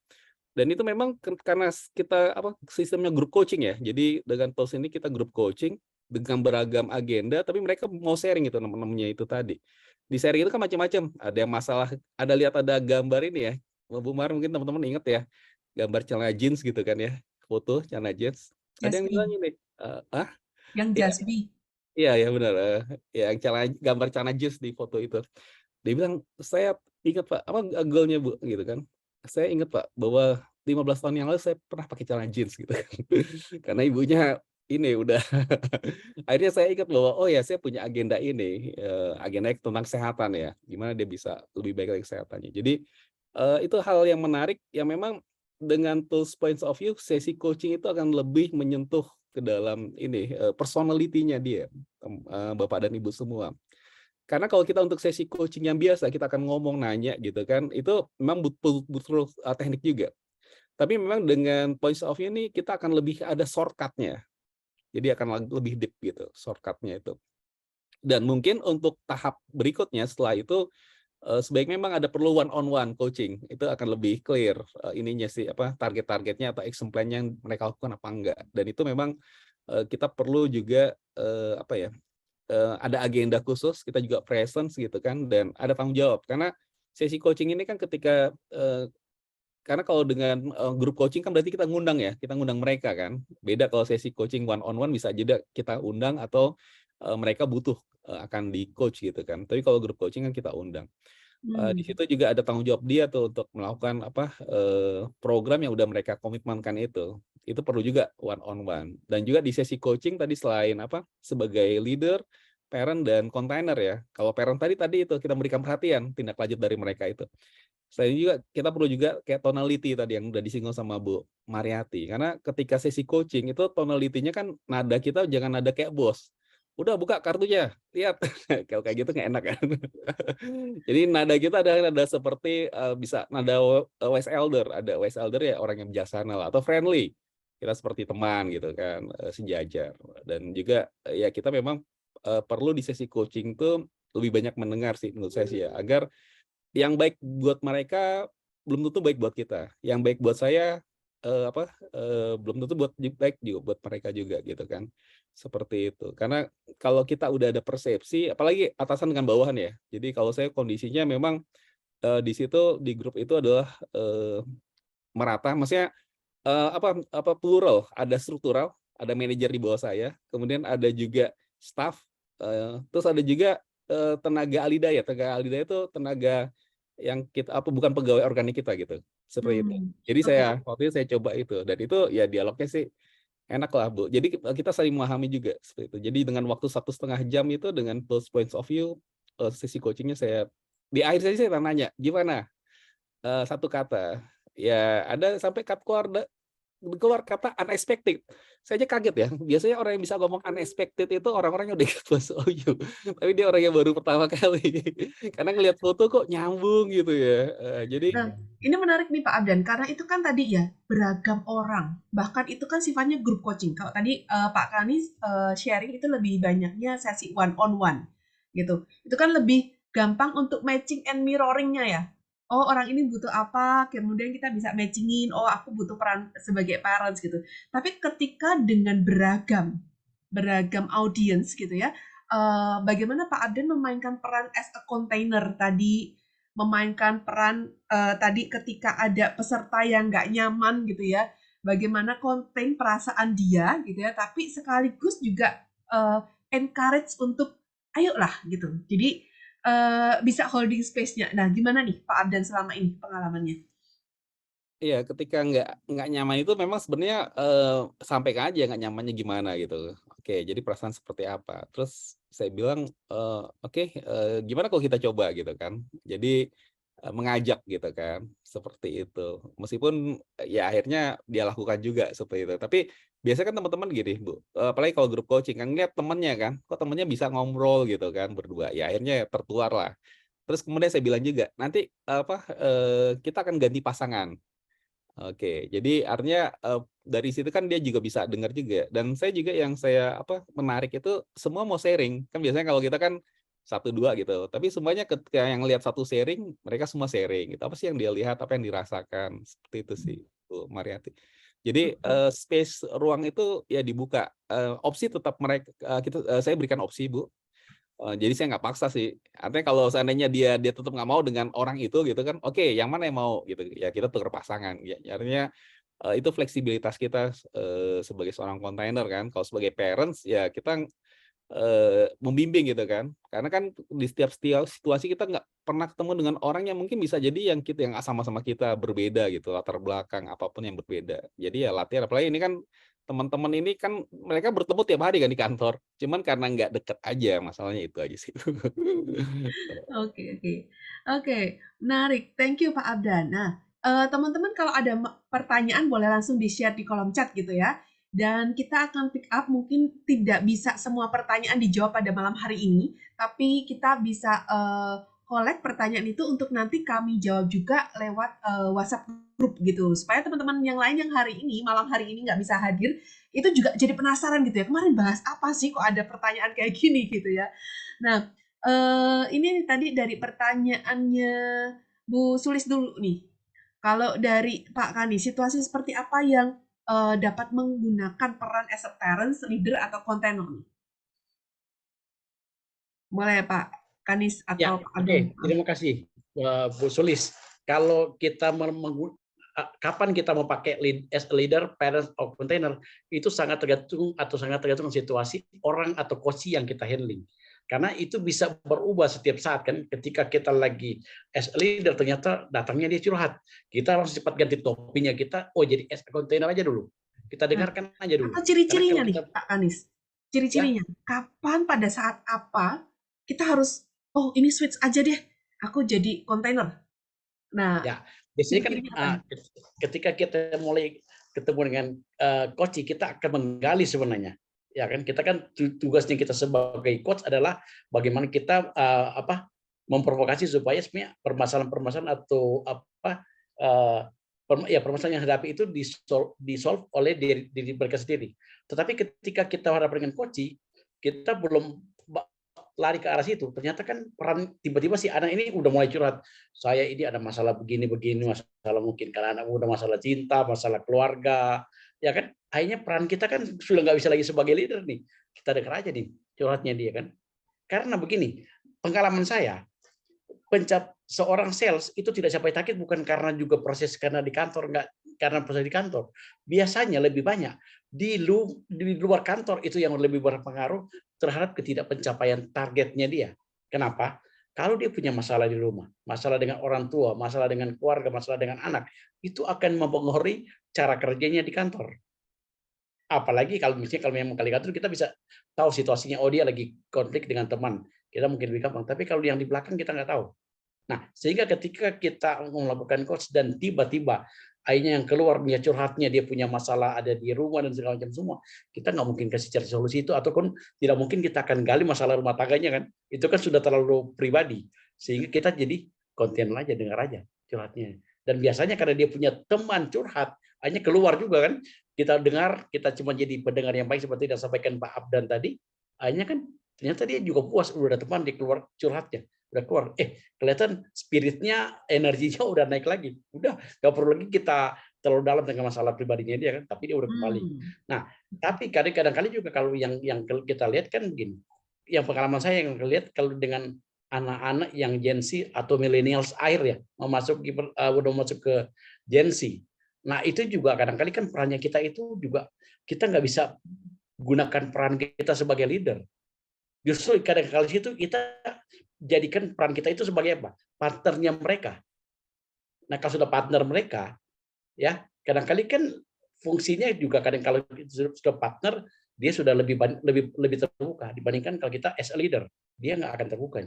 dan itu memang karena kita sistemnya grup coaching ya. Jadi dengan tools ini kita grup coaching dengan beragam agenda, tapi mereka mau sharing itu teman-temannya itu tadi. Di sharing itu kan macam-macam. Ada yang masalah, ada gambar ini ya. Bu Mar mungkin teman-teman ingat ya, gambar celana jeans gitu kan ya, foto celana jeans. Ada yang bilang Jasmine. ini, Yang Iya, Jasmine. iya benar. Ya gambar celana jeans di foto itu. Dia bilang, saya ingat Pak, apa goalnya Bu gitu kan. Saya ingat Pak bahwa 15 tahun yang lalu saya pernah pakai celana jeans gitu kan. Karena ibunya ini udah akhirnya saya ingat bahwa oh ya saya punya agenda ini, agenda tentang kesehatan ya. Gimana dia bisa lebih baik lagi kesehatannya. Jadi itu hal yang menarik yang memang dengan tools points of view sesi coaching itu akan lebih menyentuh ke dalam ini personality-nya dia, Bapak dan Ibu semua. Karena kalau kita untuk sesi coaching yang biasa, kita akan ngomong, nanya gitu kan, itu memang butuh teknik juga. Tapi memang dengan points of view ini kita akan lebih ada shortcut-nya. Jadi akan lebih deep gitu shortcut-nya itu. Dan mungkin untuk tahap berikutnya setelah itu sebaiknya memang ada perlu one on one coaching. Itu akan lebih clear ininya sih target-targetnya atau action plan yang mereka lakukan apa enggak. Dan itu memang kita perlu juga ada agenda khusus, kita juga presence gitu kan, dan ada tanggung jawab. Karena sesi coaching ini kan ketika karena kalau dengan grup coaching kan berarti kita ngundang ya, kita ngundang mereka kan. Beda kalau sesi coaching one on one bisa aja kita undang atau mereka butuh akan di coach gitu kan. Tapi kalau grup coaching kan kita undang. Di situ juga ada tanggung jawab dia tuh untuk melakukan program yang udah mereka komitmenkan itu. Itu perlu juga one on one. Dan juga di sesi coaching tadi selain sebagai leader, parent dan container ya. Kalau parent tadi itu kita berikan perhatian tindak lanjut dari mereka itu. Selain juga kita perlu juga kayak tonality tadi yang udah disinggung sama Bu Mariati. Karena ketika sesi coaching itu tonality-nya kan nada kita jangan nada kayak bos. Udah buka kartunya, lihat. Kalau kayak gitu nggak enak kan. Jadi nada kita ada nada seperti bisa nada wise elder. Ada wise elder ya orang yang bijaksana lah. Atau friendly. Kita seperti teman gitu kan, sejajar. Dan juga ya kita memang perlu di sesi coaching tuh lebih banyak mendengar sih menurut saya sih ya. Agar yang baik buat mereka belum tentu baik buat kita. Yang baik buat saya belum tentu baik juga buat mereka juga gitu kan. Seperti itu. Karena kalau kita udah ada persepsi, apalagi atasan dengan bawahan ya. Jadi kalau saya kondisinya memang di situ di grup itu adalah merata, maksudnya plural, ada struktural, ada manajer di bawah saya, kemudian ada juga staff, terus ada juga tenaga alidaya. Tenaga alidaya itu tenaga yang kita bukan pegawai organik kita gitu, seperti itu. Jadi waktu itu saya coba itu, dan itu ya dialognya sih enak lah Bu. Jadi kita saling memahami juga seperti itu. Jadi dengan waktu 1,5 jam itu dengan those points of view sesi coachingnya saya di akhir sesi saya nanya gimana satu kata ya ada sampai cut keluar keluar kata unexpected. Saya aja kaget ya. Biasanya orang yang bisa ngomong unexpected itu orang-orang yang udah ikut bahasa OU. Tapi dia orang yang baru pertama kali. Karena ngelihat foto kok nyambung gitu ya. Jadi Nah, ini menarik nih Pak Abdan, karena itu kan tadi ya beragam orang, bahkan itu kan sifatnya grup coaching. Kalau tadi Pak Kanis sharing itu lebih banyaknya sesi one on one, gitu. Itu kan lebih gampang untuk matching and mirroringnya ya. Oh orang ini butuh apa, kemudian kita bisa matchingin. Oh aku butuh peran sebagai parents gitu. Tapi ketika dengan beragam audience gitu ya, bagaimana Pak Abdan memainkan peran as a container tadi? Memainkan peran tadi ketika ada peserta yang nggak nyaman gitu ya, bagaimana konten perasaan dia gitu ya, tapi sekaligus juga encourage untuk ayolah gitu. Jadi bisa holding space-nya. Nah, gimana nih Pak Abdan selama ini pengalamannya? iya, ketika nggak nyaman itu memang sebenarnya sampaikan aja nggak nyamannya gimana gitu. Oke, jadi perasaan seperti apa. Terus saya bilang, oke, gimana kalau kita coba gitu kan. Jadi mengajak gitu kan, seperti itu. Meskipun ya akhirnya dia lakukan juga seperti itu. Tapi biasanya kan teman-teman gini, Bu, apalagi kalau grup coaching kan lihat temennya kan, kok temennya bisa ngobrol gitu kan berdua. Ya akhirnya tertular lah. Terus kemudian saya bilang juga, nanti kita akan ganti pasangan. Oke, jadi artinya dari situ kan dia juga bisa dengar juga. Dan saya juga yang saya menarik itu semua mau sharing. Kan biasanya kalau kita kan 1-2 gitu. Tapi semuanya ketika yang lihat satu sharing, mereka semua sharing. Gitu. Apa sih yang dia lihat, apa yang dirasakan, seperti itu sih, Bu Mariati. Jadi space ruang itu ya dibuka. Opsi tetap mereka saya berikan opsi, Bu. Jadi saya nggak paksa sih. Artinya kalau seandainya dia tetap nggak mau dengan orang itu gitu kan, oke, yang mana yang mau gitu. Ya kita tukar pasangan. Ya, artinya itu fleksibilitas kita sebagai seorang container kan. Kalau sebagai parents ya kita membimbing gitu kan. Karena kan di setiap situasi kita nggak pernah ketemu dengan orang yang mungkin bisa jadi yang sama-sama kita berbeda gitu, latar belakang apapun yang berbeda. Jadi ya latihan. Apalagi ini kan teman-teman ini kan mereka bertemu tiap hari kan di kantor. Cuman karena nggak deket aja, masalahnya itu aja sih. Oke, menarik. Thank you Pak Abdan. Nah, teman-teman kalau ada pertanyaan boleh langsung di-share di kolom chat gitu ya. Dan kita akan pick up, mungkin tidak bisa semua pertanyaan dijawab pada malam hari ini, tapi kita bisa collect pertanyaan itu untuk nanti kami jawab juga lewat WhatsApp grup gitu. Supaya teman-teman yang lain yang malam hari ini nggak bisa hadir, itu juga jadi penasaran gitu ya. Kemarin bahas apa sih kok ada pertanyaan kayak gini gitu ya. Nah, ini tadi dari pertanyaannya Bu Sulis dulu nih. Kalau dari Pak Kani, situasi seperti apa yang dapat menggunakan peran as a parents, leader, atau container nih? Boleh Pak Kanis atau Pak Abdan? Terima kasih Bu Sulis. Kalau kita kapan kita mau pakai as a leader, parents, or container, itu sangat tergantung situasi orang atau coach yang kita handling. Karena itu bisa berubah setiap saat kan. Ketika kita lagi as a leader ternyata datangnya dia curhat, kita harus cepat ganti topinya kita. Oh jadi as a container aja dulu. Kita dengarkan aja dulu. Apa ciri-cirinya nih Pak Kanis? Ciri-cirinya kapan, pada saat apa kita harus ini switch aja deh, aku jadi container. Nah, ya biasanya kan ketika kita mulai ketemu dengan coach, kita akan menggali sebenarnya. Ya kan, kita kan tugasnya kita sebagai coach adalah bagaimana kita memprovokasi supaya sebenarnya permasalahan-permasalahan atau permasalahan yang hadapi itu disolve oleh diri mereka sendiri. Tetapi ketika kita hadap dengan coach, kita belum lari ke arah situ. Ternyata kan peran tiba-tiba si anak ini udah mulai curhat. Saya ini ada masalah begini, masalah mungkin karena anak udah masalah cinta, masalah keluarga. Ya kan, akhirnya peran kita kan sudah nggak bisa lagi sebagai leader nih. Kita dengar aja nih curhatnya dia kan. Karena begini, pengalaman saya, seorang sales itu tidak sampai target bukan karena juga proses karena di kantor, nggak karena proses di kantor. Biasanya lebih banyak di luar kantor itu yang lebih berpengaruh terhadap ketidakpencapaian targetnya dia. Kenapa? Kalau dia punya masalah di rumah, masalah dengan orang tua, masalah dengan keluarga, masalah dengan anak, itu akan mempengaruhi cara kerjanya di kantor. Apalagi kalau memang kali kantor kita bisa tahu situasinya, oh dia lagi konflik dengan teman, kita mungkin lebih gampang. Tapi kalau yang di belakang kita nggak tahu. Nah, sehingga ketika kita melakukan coach dan tiba-tiba akhirnya yang keluar dia curhatnya, dia punya masalah ada di rumah dan segala macam semua, kita nggak mungkin kasih cari solusi itu, ataupun tidak mungkin kita akan gali masalah rumah tangganya kan, itu kan sudah terlalu pribadi, sehingga kita jadi konten aja, dengar aja curhatnya. Dan biasanya karena dia punya teman curhat, hanya keluar juga kan, kita dengar, kita cuma jadi pendengar yang baik seperti yang disampaikan Pak Abdan tadi, akhirnya kan ternyata dia juga puas, udah ada teman, dia keluar curhatnya, udah keluar, kelihatan spiritnya, energinya udah naik lagi, udah nggak perlu lagi kita terlalu dalam dengan masalah pribadinya dia kan, tapi dia udah kembali. Nah, tapi kadang-kadang juga kalau yang kita lihat kan begini, yang pengalaman saya yang lihat kalau dengan anak-anak yang Gen Z atau millennials akhir ya, udah masuk ke Gen Z. Nah, itu juga kadang-kadang kan perannya kita itu juga kita nggak bisa gunakan peran kita sebagai leader. Justru kadang-kadang itu kita jadikan peran kita itu sebagai apa? Partnernya mereka. Nah, kalau sudah partner mereka, ya kadang-kadang kan fungsinya juga kadang kalau sudah partner, dia sudah lebih terbuka dibandingkan kalau kita as a leader, dia nggak akan terbuka.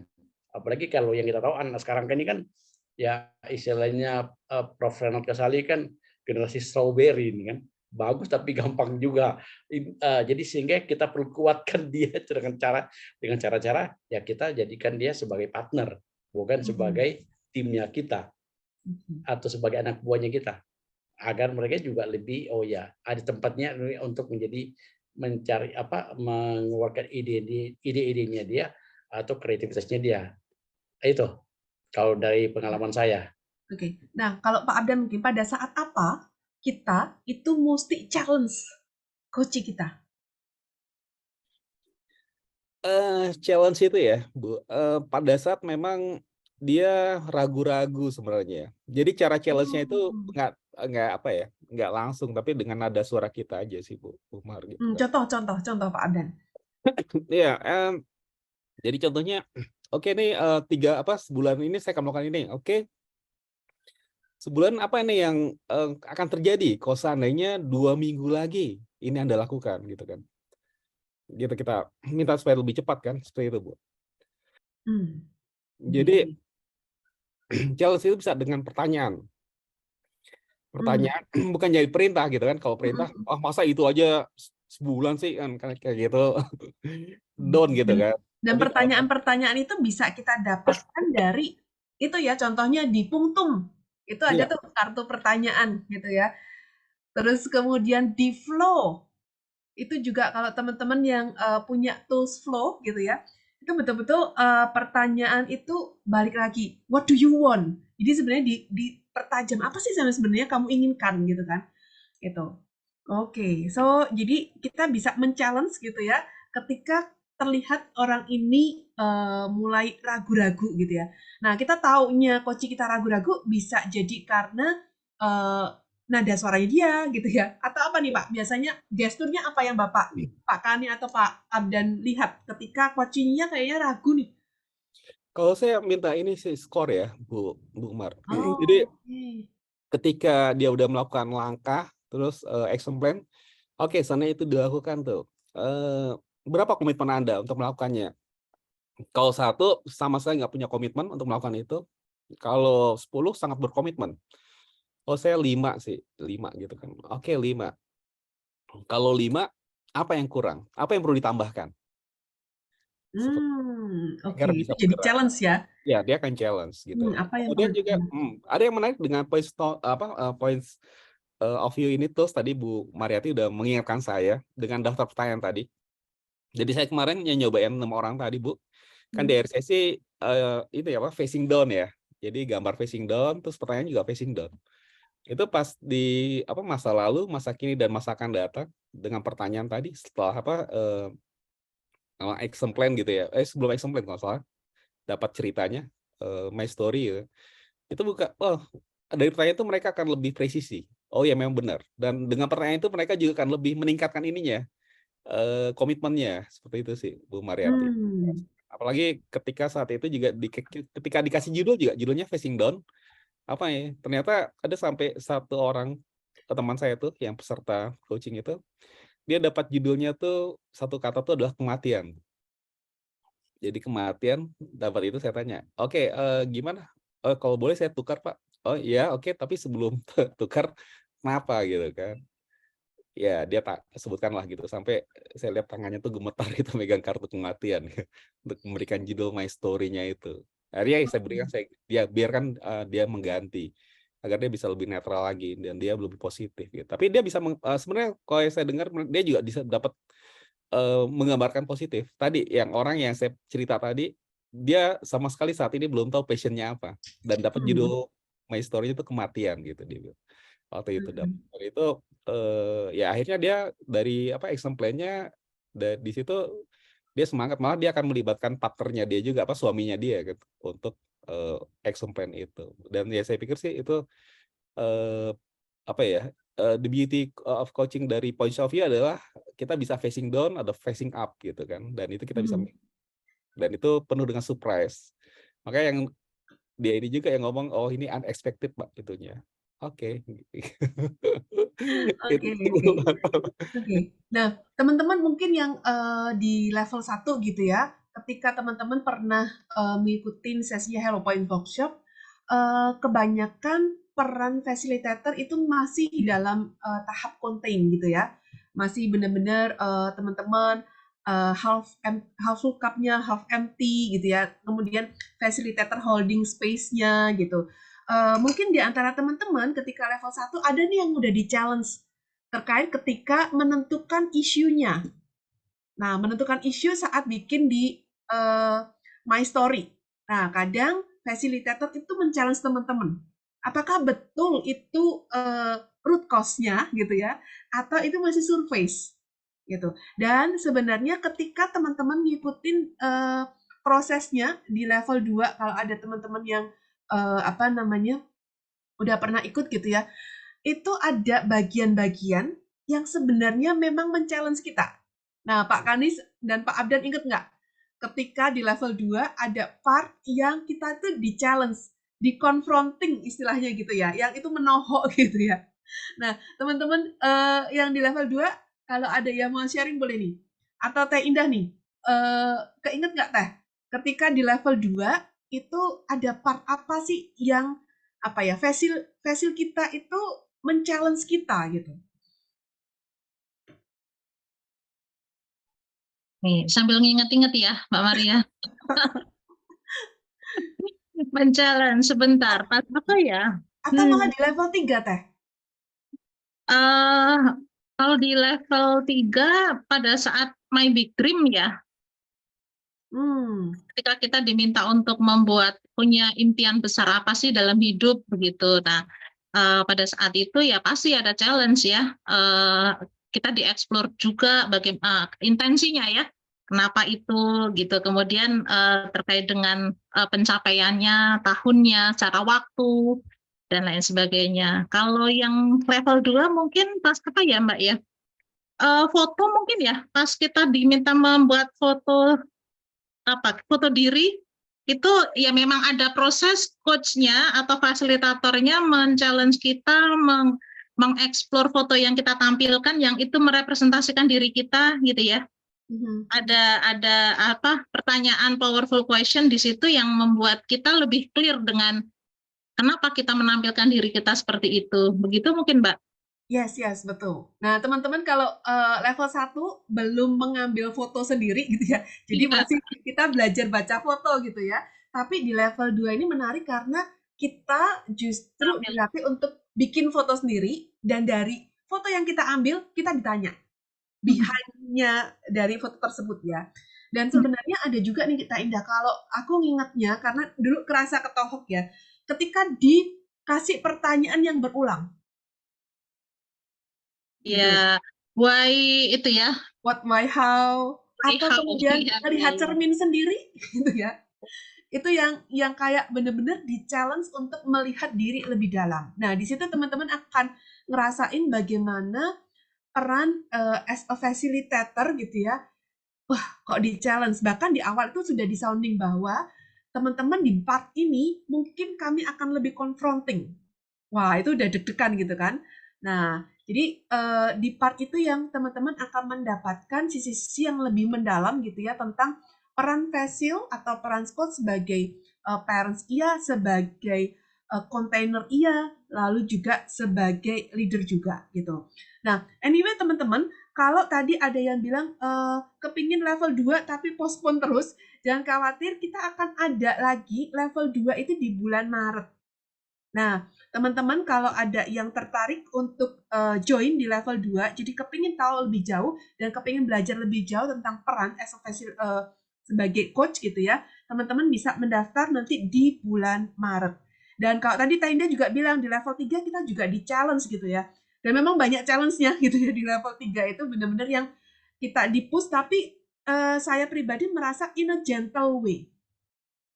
Apalagi kalau yang kita tahu anak sekarang kan ini kan ya istilahnya Prof. Renald Kasali kan generasi strawberry ini kan, bagus tapi gampang juga. Jadi sehingga kita perlu kuatkan dia dengan cara-cara ya kita jadikan dia sebagai partner, bukan sebagai timnya kita atau sebagai anak buahnya kita, agar mereka juga lebih ada tempatnya untuk mencari mengeluarkan ide-idenya dia atau kreativitasnya dia. Itu kalau dari pengalaman saya. Oke. Nah, kalau Pak Abdan mungkin pada saat apa kita itu mesti challenge coach kita? Challenge itu ya, Bu. Pada saat memang dia ragu-ragu sebenarnya. Jadi cara challenge-nya itu nggak langsung, tapi dengan nada suara kita aja sih, Bu Mar. Gitu. Contoh Pak Abdan. Iya. Jadi contohnya, oke nih sebulan ini saya akan melakukan ini. Oke. Sebulan apa ini yang akan terjadi kalau seandainya 2 minggu lagi ini Anda lakukan gitu kan. Gitu kita minta supaya lebih cepat kan, seperti itu, Bu. Jadi challenge itu bisa dengan pertanyaan. Pertanyaan bukan jadi perintah gitu kan. Kalau perintah, masa itu aja sebulan sih kan kayak gitu. Down gitu kan. Dan pertanyaan-pertanyaan itu bisa kita dapatkan dari itu ya, contohnya di Pungtum. Itu ada tuh kartu pertanyaan gitu ya. Terus kemudian di Flow. Itu juga kalau teman-teman yang punya tools Flow gitu ya. Itu betul-betul pertanyaan itu balik lagi. What do you want? Jadi sebenarnya dipertajam apa sih sebenarnya kamu inginkan gitu kan. Gitu. Oke. So jadi kita bisa men-challenge gitu ya ketika terlihat orang ini mulai ragu-ragu gitu ya. Nah, kita taunya coach kita ragu-ragu bisa jadi karena nada suaranya dia gitu ya. Atau apa nih Pak? Biasanya gesturnya apa yang Pak Kani atau Pak Abdan lihat ketika coachingnya kayaknya ragu nih? Kalau saya minta ini sih skor ya, Bu Mar. Jadi ketika dia udah melakukan langkah, terus action plan, oke, sana itu dilakukan tuh. Berapa komitmen Anda untuk melakukannya? Kalau 1 sama sekali nggak punya komitmen untuk melakukan itu. Kalau 10 sangat berkomitmen. Oh, saya 5 sih, 5 gitu kan. Oke, 5. Kalau 5, apa yang kurang? Apa yang perlu ditambahkan? Oke, itu jadi challenge ya? Ya, dia akan challenge gitu. Apa yang Kemudian juga ada yang menarik dengan points of view ini tuh tadi Bu Mariati udah mengingatkan saya dengan daftar pertanyaan tadi. Jadi saya kemarin nyobain 6 orang tadi, Bu. Kan di RCC itu ya facing down ya. Jadi gambar facing down, terus pertanyaan juga facing down. Itu pas di masa lalu, masa kini dan masa akan datang dengan pertanyaan tadi setelah action plan gitu ya. Sebelum action plan kalau salah dapat ceritanya my story ya. Itu dari pertanyaan itu mereka akan lebih presisi. Oh ya memang benar. Dan dengan pertanyaan itu mereka juga akan lebih meningkatkan ininya. Komitmennya seperti itu sih Bu Mariati. Apalagi ketika saat itu juga ketika dikasih judul juga judulnya facing down, ternyata ada sampai 1 orang teman saya tuh yang peserta coaching itu, dia dapat judulnya tuh 1 kata tuh adalah kematian. Jadi kematian dapat itu saya tanya, oke, gimana? Kalau boleh saya tukar Pak, oh iya oke, tapi sebelum tukar kenapa gitu kan. Ya dia tak sebutkan lah gitu, sampai saya lihat tangannya tuh gemetar gitu megang kartu kematian untuk memberikan judul My Story-nya itu. Akhirnya saya berikan, dia biarkan dia mengganti agar dia bisa lebih netral lagi dan dia lebih positif gitu. Tapi dia bisa sebenarnya kalau yang saya dengar dia juga bisa dapat menggambarkan positif. Tadi yang orang yang saya cerita tadi, dia sama sekali saat ini belum tahu passion-nya apa dan dapat judul My Story itu kematian gitu dia bilang. Waktu itu dapat itu ya akhirnya dia dari apa action plan-nya di situ dia semangat, malah dia akan melibatkan partnernya dia juga, apa suaminya dia gitu untuk action plan itu. Dan ya saya pikir sih itu apa ya, the beauty of coaching dari point of view adalah kita bisa facing down atau facing up gitu kan, dan itu kita bisa dan itu penuh dengan surprise. Makanya yang dia ini juga yang ngomong, oh ini unexpected Pak itunya. Oke. Oke, oke. Nah, teman-teman mungkin yang di level 1 gitu ya, ketika teman-teman pernah mengikuti sesinya Hello Point Workshop, kebanyakan peran facilitator itu masih dalam tahap contain gitu ya. Masih benar-benar teman-teman half full cup-nya, half empty gitu ya. Kemudian facilitator holding space-nya gitu. Mungkin di antara teman-teman ketika level 1 ada nih yang udah di-challenge terkait ketika menentukan isunya. Nah, menentukan isu saat bikin di My Story. Nah, kadang facilitator itu men-challenge teman-teman. Apakah betul itu root cause-nya gitu ya, atau itu masih surface gitu. Dan sebenarnya ketika teman-teman ngikutin prosesnya di level 2, kalau ada teman-teman yang apa namanya udah pernah ikut gitu ya, itu ada bagian-bagian yang sebenarnya memang men-challenge kita. Nah, Pak Kanis dan Pak Abdan inget nggak? Ketika di level 2 ada part yang kita tuh di-challenge, di-confronting istilahnya gitu ya, yang itu menohok gitu ya. Nah, teman-teman yang di level 2, kalau ada yang mau sharing boleh nih. Atau Teh Indah nih, keinget nggak Teh? Ketika di level 2, itu ada part apa sih yang apa ya, fasil kita itu men-challenge kita gitu. Nih, sambil nginget-inget ya, Mbak Maria. Men-challenge sebentar, pas apa ya? Atau malah di level 3, Teh? Kalau di level 3 pada saat My Big Dream ya. Ketika kita diminta untuk punya impian besar apa sih dalam hidup begitu. Nah, pada saat itu ya pasti ada challenge ya. Kita dieksplor juga bagaimana intensinya ya. Kenapa itu gitu. Kemudian terkait dengan pencapaiannya, tahunnya, secara waktu dan lain sebagainya. Kalau yang level 2 mungkin pas apa ya Mbak ya? Foto mungkin ya. Pas kita diminta membuat foto diri itu ya memang ada proses coach-nya atau fasilitatornya men-challenge kita mengeksplor foto yang kita tampilkan yang itu merepresentasikan diri kita gitu ya. Ada pertanyaan powerful question di situ yang membuat kita lebih clear dengan kenapa kita menampilkan diri kita seperti itu. Begitu mungkin, Mbak? Yes, betul. Nah, teman-teman kalau level 1 belum mengambil foto sendiri gitu ya. Jadi masih kita belajar baca foto gitu ya. Tapi di level 2 ini menarik karena kita justru dilatih untuk bikin foto sendiri dan dari foto yang kita ambil kita ditanya behind-nya dari foto tersebut ya. Dan sebenarnya ada juga nih kita Indah, kalau aku ngingetnya karena dulu kerasa ketohok ya. Ketika dikasih pertanyaan yang berulang. Ya, why itu ya. What, why, how. Atau kemudian melihat cermin sendiri gitu ya. Itu yang kayak bener-bener di-challenge untuk melihat diri lebih dalam. Nah, di situ teman-teman akan ngerasain bagaimana peran as a facilitator gitu ya. Wah, kok di-challenge. Bahkan di awal itu sudah di-sounding bahwa teman-teman di part ini mungkin kami akan lebih confronting. Wah, itu udah deg-degan gitu kan. Nah, jadi di part itu yang teman-teman akan mendapatkan sisi-sisi yang lebih mendalam gitu ya tentang peran fasil atau peran coach sebagai parents, sebagai container iya, lalu juga sebagai leader juga gitu. Nah, anyway teman-teman, kalau tadi ada yang bilang kepingin level 2 tapi postpone terus, jangan khawatir, kita akan ada lagi level 2 itu di bulan Maret. Nah, teman-teman kalau ada yang tertarik untuk join di level 2, jadi kepingin tahu lebih jauh dan kepingin belajar lebih jauh tentang peran as a sebagai coach gitu ya, teman-teman bisa mendaftar nanti di bulan Maret. Dan kalau tadi Tainda juga bilang di level 3 kita juga di challenge gitu ya. Dan memang banyak challenge-nya gitu ya di level 3 itu benar-benar yang kita di-push, tapi saya pribadi merasa in a gentle way.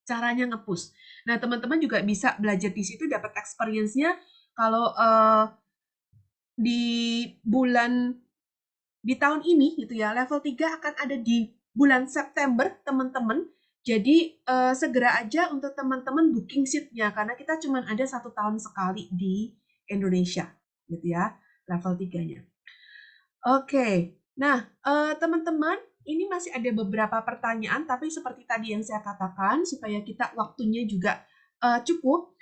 Caranya nge-push. Nah, teman-teman juga bisa belajar di situ, dapat experience-nya. Kalau di tahun ini gitu ya, level 3 akan ada di bulan September, teman-teman. Jadi segera aja untuk teman-teman booking seat-nya, karena kita cuma ada 1 tahun sekali di Indonesia, gitu ya, level 3-nya. Oke, nah teman-teman, ini masih ada beberapa pertanyaan, tapi seperti tadi yang saya katakan, supaya kita waktunya juga cukup,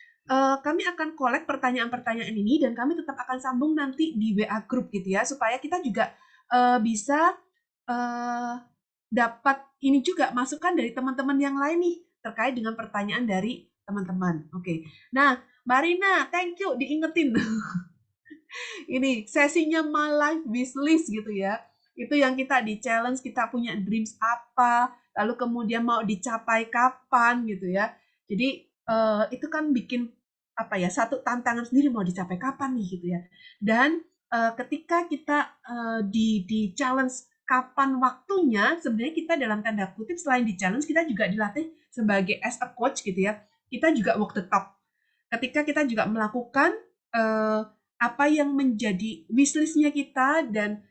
kami akan collect pertanyaan-pertanyaan ini, dan kami tetap akan sambung nanti di WA Group gitu ya, supaya kita juga bisa dapat ini juga masukan dari teman-teman yang lain nih, terkait dengan pertanyaan dari teman-teman. Oke, nah Mbak Rina, thank you, diingetin. Ini sesinya My Life Wishlist gitu ya. Itu yang kita di challenge, kita punya dreams apa, lalu kemudian mau dicapai kapan gitu ya. Jadi itu kan bikin apa ya, satu tantangan sendiri mau dicapai kapan nih gitu ya. Dan ketika kita di challenge kapan waktunya, sebenarnya kita dalam tanda kutip selain di challenge, kita juga dilatih sebagai as a coach gitu ya. Kita juga walk the talk. Ketika kita juga melakukan apa yang menjadi wishlist-nya kita dan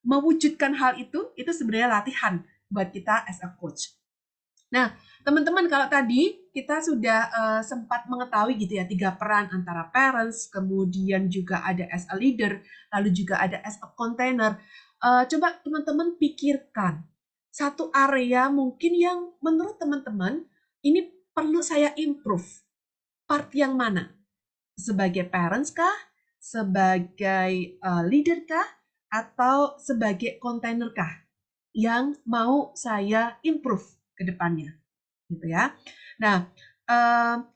mewujudkan hal itu sebenarnya latihan buat kita as a coach. Nah, teman-teman, kalau tadi kita sudah sempat mengetahui gitu ya 3 peran antara parents, kemudian juga ada as a leader, lalu juga ada as a container. Coba teman-teman pikirkan satu area mungkin yang menurut teman-teman ini perlu saya improve. Part yang mana? Sebagai parents kah? Sebagai leader kah? Atau sebagai container kah? Yang mau saya improve ke depannya, gitu ya. Nah,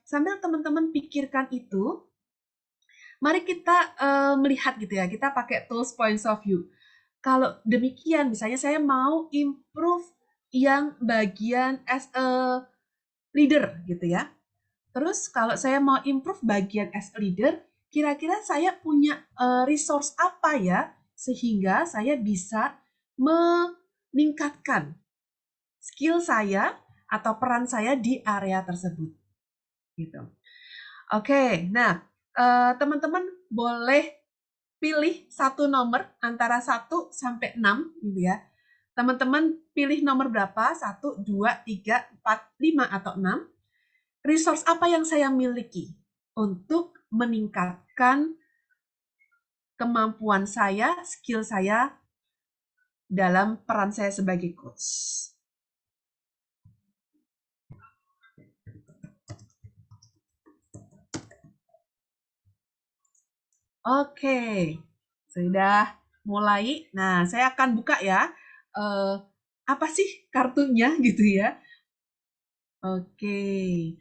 sambil teman-teman pikirkan itu, mari kita melihat gitu ya, kita pakai tools points of view. Kalau demikian, misalnya saya mau improve yang bagian as a leader gitu ya. Terus kalau saya mau improve bagian as a leader, kira-kira saya punya resource apa ya, sehingga saya bisa meningkatkan skill saya atau peran saya di area tersebut. Gitu. Oke, nah teman-teman boleh pilih satu nomor antara 1 sampai 6 gitu ya. Teman-teman pilih nomor berapa? 1, 2, 3, 4, 5 atau 6. Resource apa yang saya miliki untuk meningkatkan kemampuan saya, skill saya dalam peran saya sebagai coach. Oke, sudah mulai. Nah, saya akan buka ya. Apa sih kartunya gitu ya? Oke.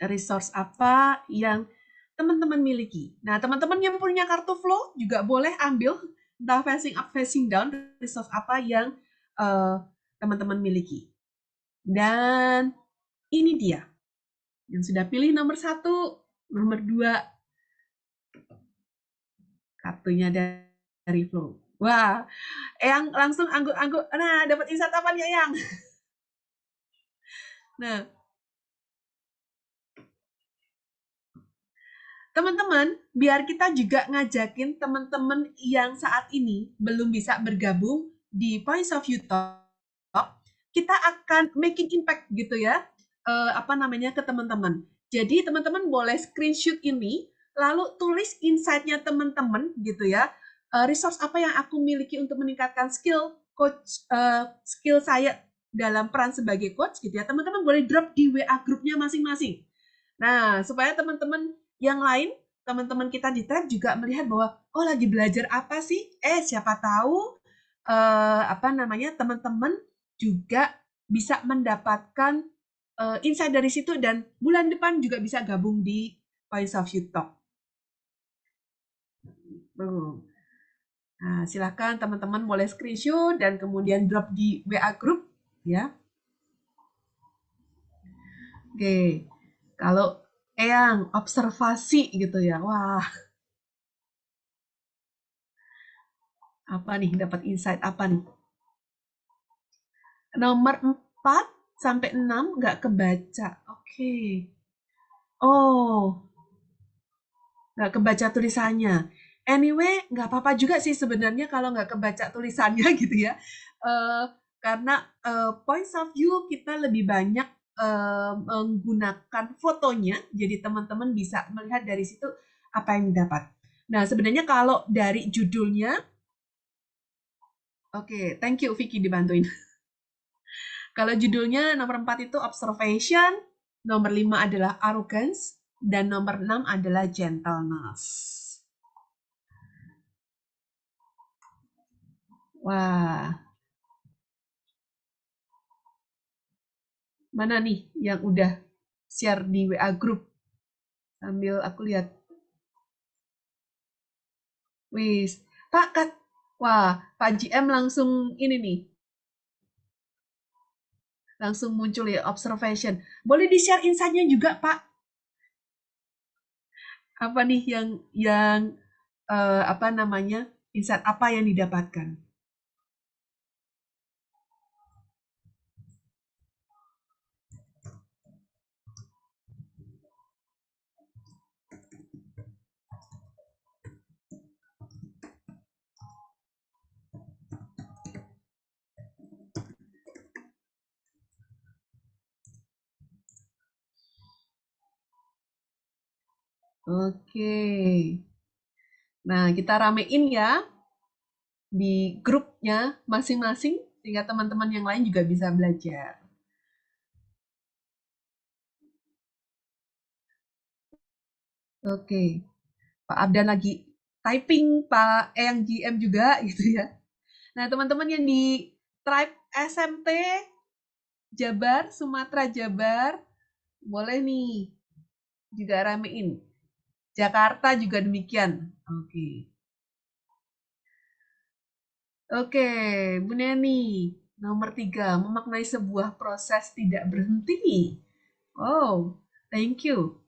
Resource apa yang teman-teman miliki. Nah, teman-teman yang punya kartu flow juga boleh ambil entah facing up, facing down, resource apa yang teman-teman miliki. Dan ini dia. Yang sudah pilih nomor 1, nomor 2. Kartunya dari flow. Wah, Eyang langsung angguk-angguk. Nah, dapat insight apa nih, Eyang? Nah, teman-teman, biar kita juga ngajakin teman-teman yang saat ini belum bisa bergabung di Points of View Talk, kita akan making impact gitu ya, ke teman-teman. Jadi teman-teman boleh screenshot ini, lalu tulis insight-nya teman-teman gitu ya, resource apa yang aku miliki untuk meningkatkan skill coach, skill saya dalam peran sebagai coach gitu ya. Teman-teman boleh drop di WA grupnya masing-masing. Nah, supaya teman-teman yang lain, teman-teman kita di Tribe juga melihat bahwa, oh lagi belajar apa sih? Siapa tahu teman-teman juga bisa mendapatkan insight dari situ dan bulan depan juga bisa gabung di Points of View Talk. Nah, silakan teman-teman boleh screenshot dan kemudian drop di WA group ya. Oke. Kalau Eyang observasi gitu ya. Wah. Apa nih dapat insight apa nih? Nomor 4 sampai 6 nggak kebaca. Oke. Oh, nggak kebaca tulisannya. Anyway, nggak apa-apa juga sih sebenarnya kalau nggak kebaca tulisannya gitu ya. Karena points of view kita lebih banyak menggunakan fotonya, jadi teman-teman bisa melihat dari situ apa yang didapat. Nah, sebenarnya kalau dari judulnya, oke, thank you Vicky dibantuin. Kalau judulnya nomor 4 itu observation, nomor 5 adalah arrogance, dan nomor 6 adalah gentleness. Wah. Mana nih yang udah share di WA group? Sambil aku lihat. Wis, Pak Kat. Wah, Pak GM langsung ini nih. Langsung muncul ya observation. Boleh di-share insight-nya juga, Pak. Apa nih yang insight apa yang didapatkan? Oke. Nah, kita ramein ya di grupnya masing-masing sehingga teman-teman yang lain juga bisa belajar. Oke. Pak Abdan lagi typing, Pak Eyang GM juga gitu ya. Nah, teman-teman yang di Tribe SMT Jabar, Sumatera Jabar, boleh nih juga ramein. Jakarta juga demikian. Oke. Oke, Bu Neni. Nomor 3, memaknai sebuah proses tidak berhenti. Oh, thank you.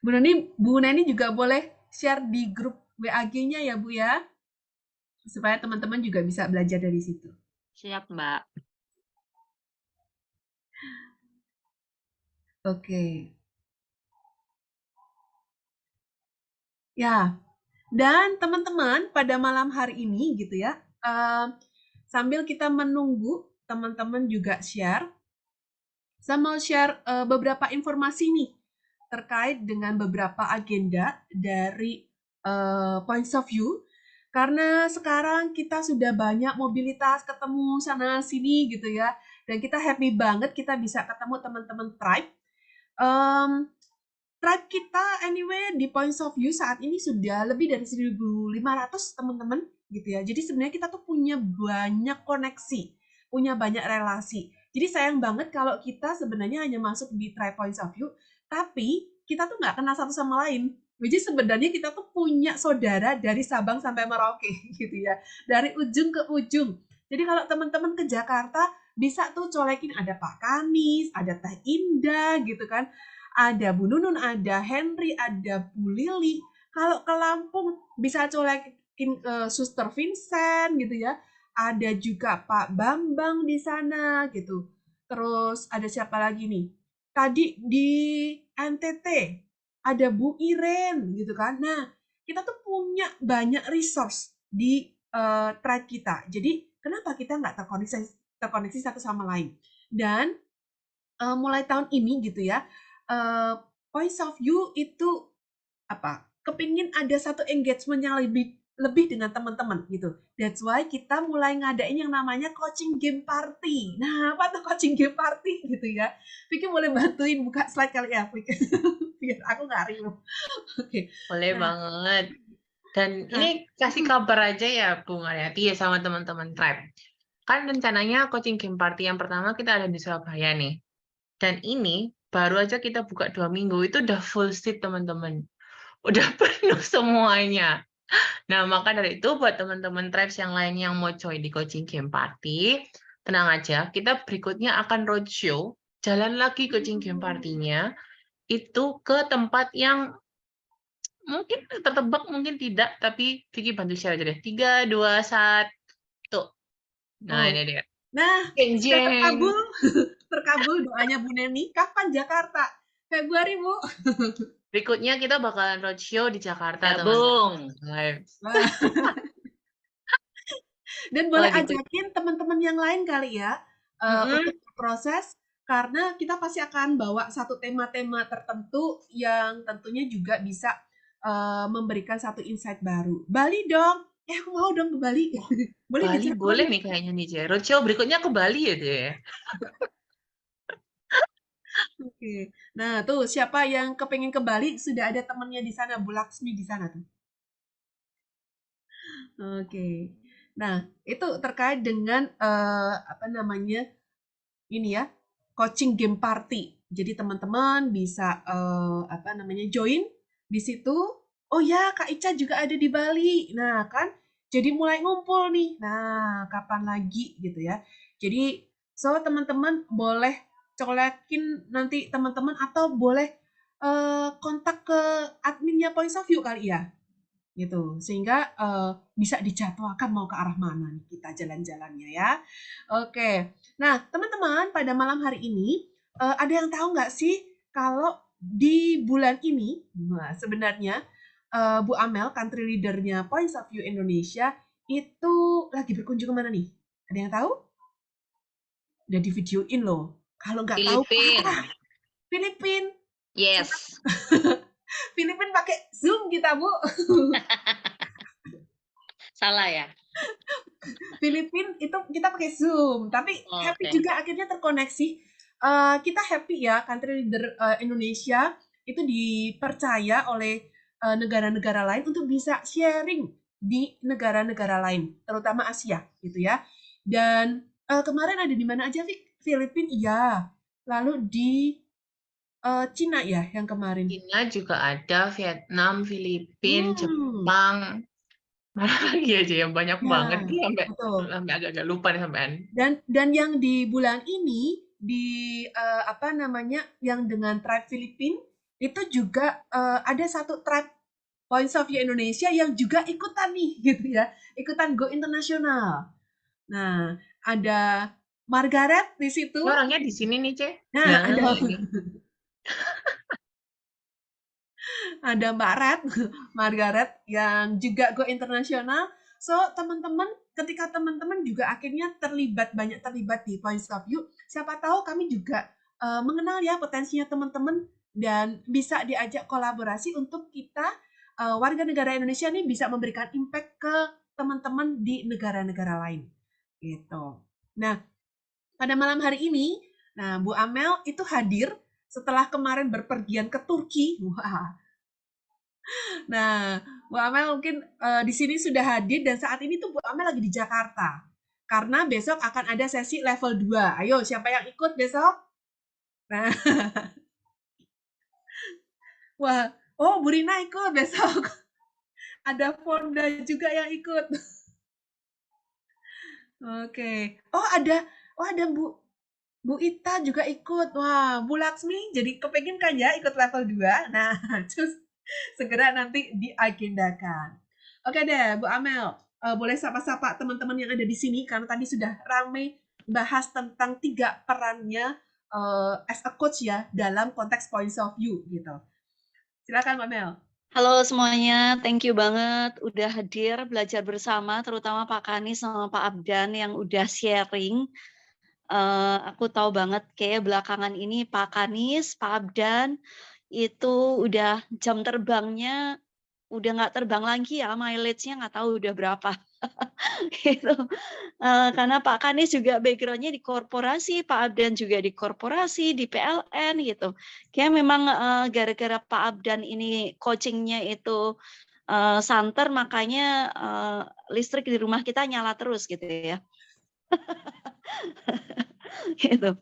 Bu Neni juga boleh share di grup WAG-nya ya, Bu ya. Supaya teman-teman juga bisa belajar dari situ. Siap, Mbak. Oke. Ya, dan teman-teman pada malam hari ini gitu ya, sambil kita menunggu teman-teman juga share, saya mau share beberapa informasi nih terkait dengan beberapa agenda dari Points of View. Karena sekarang kita sudah banyak mobilitas, ketemu sana sini gitu ya, dan kita happy banget kita bisa ketemu teman-teman Tribe. Tribe kita anyway di Points of View saat ini sudah lebih dari 1.500 teman-teman gitu ya. Jadi sebenarnya kita tuh punya banyak koneksi, punya banyak relasi. Jadi sayang banget kalau kita sebenarnya hanya masuk di Tribe Points of View, tapi kita tuh nggak kenal satu sama lain. Jadi sebenarnya kita tuh punya saudara dari Sabang sampai Merauke gitu ya, dari ujung ke ujung. Jadi kalau teman-teman ke Jakarta bisa tuh colekin ada Pak Kanis, ada Teh Indah gitu kan. Ada Bu Nunun, ada Henry, ada Bu Lili. Kalau ke Lampung bisa colekin Suster Vincent gitu ya. Ada juga Pak Bambang di sana gitu. Terus ada siapa lagi nih? Tadi di NTT ada Bu Iren gitu kan. Nah, kita tuh punya banyak resource di tribe kita. Jadi kenapa kita nggak terkoneksi satu sama lain? Dan mulai tahun ini gitu ya, Points of View itu kepingin ada satu engagement yang lebih lebih dengan teman-teman gitu. That's why kita mulai ngadain yang namanya coaching game party. Nah, apa tuh coaching game party gitu ya? Vicky boleh bantuin buka slide kali ya, Vicky. Biar aku nggak ribet. Oke. Boleh Nah, banget. Dan nah, ini kasih kabar aja ya Bu Mariati ya sama teman-teman Tribe. Kan rencananya coaching game party yang pertama kita ada di Surabaya nih. Dan ini baru aja kita buka 2 minggu itu udah full seat teman-teman. Udah penuh semuanya. Nah, maka dari itu buat teman-teman Tribes yang lain yang mau join di coaching game party, tenang aja, kita berikutnya akan roadshow, jalan lagi coaching game party-nya, itu ke tempat yang mungkin tertebak, mungkin tidak, tapi Vicky bantu share aja deh. 3, 2, 1. Nah, oh. ini dia. Nah, Jeng, sudah jeng. terkabul. Terkabul doanya Bu Neni. Kapan Jakarta? Februari, Bu. Berikutnya kita bakalan roadshow di Jakarta, Gabung. teman-teman. Wah. Dan boleh Oh, gitu. ajakin teman-teman yang lain kali ya untuk proses, karena kita pasti akan bawa satu tema-tema tertentu yang tentunya juga bisa memberikan satu insight baru. Bali dong, aku mau dong ke Bali. Boleh Bali dijadwalin. boleh nih kayaknya nih, Je. Roadshow berikutnya ke Bali ya, Je. Oke. Nah, tuh siapa yang kepengen ke Bali sudah ada temannya di sana, Bu Laksmi di sana tuh. Oke. Nah, itu terkait dengan apa namanya? Ini ya, coaching game party. Jadi teman-teman bisa apa namanya? Join di situ. Oh ya, Kak Ica juga ada di Bali. Nah, kan jadi mulai ngumpul nih. Nah, kapan lagi gitu ya. Jadi so teman-teman boleh colekin nanti teman-teman atau boleh kontak ke adminnya Points of View kali ya. Gitu. Sehingga bisa dijadwalkan mau ke arah mana nih kita jalan-jalannya ya. Oke. Nah, teman-teman, pada malam hari ini ada yang tahu nggak sih kalau di bulan ini, nah, sebenarnya Bu Amel, country leadernya Points of View Indonesia, itu lagi berkunjung kemana nih? Ada yang tahu? Udah di videoin loh. Kalau nggak tahu, Filipina. Filipina. Yes. Filipina pakai Zoom kita, Bu. Salah ya? Filipina itu kita pakai Zoom, tapi happy Oke. juga akhirnya terkoneksi. Kita happy ya, country leader Indonesia itu dipercaya oleh negara-negara lain untuk bisa sharing di negara-negara lain, terutama Asia gitu ya. Dan kemarin ada di mana aja, Fik? Filipina, iya. Lalu di Cina ya yang kemarin. Cina juga ada, Vietnam, Filipina, Jepang. Mana lagi aja yang banyak banget Nah, nih sampai betul. agak-agak lupa nih sampean. Dan yang di bulan ini di apa namanya yang dengan tribe Filipina itu juga ada satu tribe Points of View Indonesia yang juga ikutan nih gitu ya, ikutan Go Internasional. Nah, ada Margaret di situ. Ini orangnya di sini nih, Ce. Nah, ada ini. ada Mbak Red, Margaret yang juga Go Internasional. So, teman-teman, ketika teman-teman juga akhirnya banyak terlibat di Points of View, siapa tahu kami juga mengenal ya potensinya teman-teman dan bisa diajak kolaborasi untuk kita warga negara Indonesia nih bisa memberikan impact ke teman-teman di negara-negara lain. Gitu. Nah, pada malam hari ini, nah Bu Amel itu hadir setelah kemarin berpergian ke Turki. Wah. Nah, Bu Amel mungkin di sini sudah hadir dan saat ini tuh Bu Amel lagi di Jakarta. Karena besok akan ada sesi level 2. Ayo, siapa yang ikut besok? Nah. Wah, oh Bu Rina ikut besok. Ada Fonda juga yang ikut. Oke. Oh, ada Bu Ita juga ikut. Wah, Bu Laksmi jadi kepengen kan ya ikut level 2. Nah, terus segera nanti diagendakan. Oke deh, Bu Amel. Boleh sapa-sapa teman-teman yang ada di sini karena tadi sudah ramai bahas tentang 3 perannya as a coach ya dalam konteks Points of View gitu. Silakan Mbak Mel. Halo semuanya, thank you banget udah hadir belajar bersama, terutama Pak Kanis sama Pak Abdan yang udah sharing. Aku tahu banget kayak belakangan ini Pak Kanis, Pak Abdan itu udah jam terbangnya udah nggak terbang lagi ya, mileage-nya nggak tahu udah berapa. Gitu. Karena Pak Kanis juga background-nya di korporasi, Pak Abdan juga di korporasi, di PLN gitu. Kayak memang gara-gara Pak Abdan ini coaching-nya itu santer, makanya listrik di rumah kita nyala terus gitu ya. Gitu.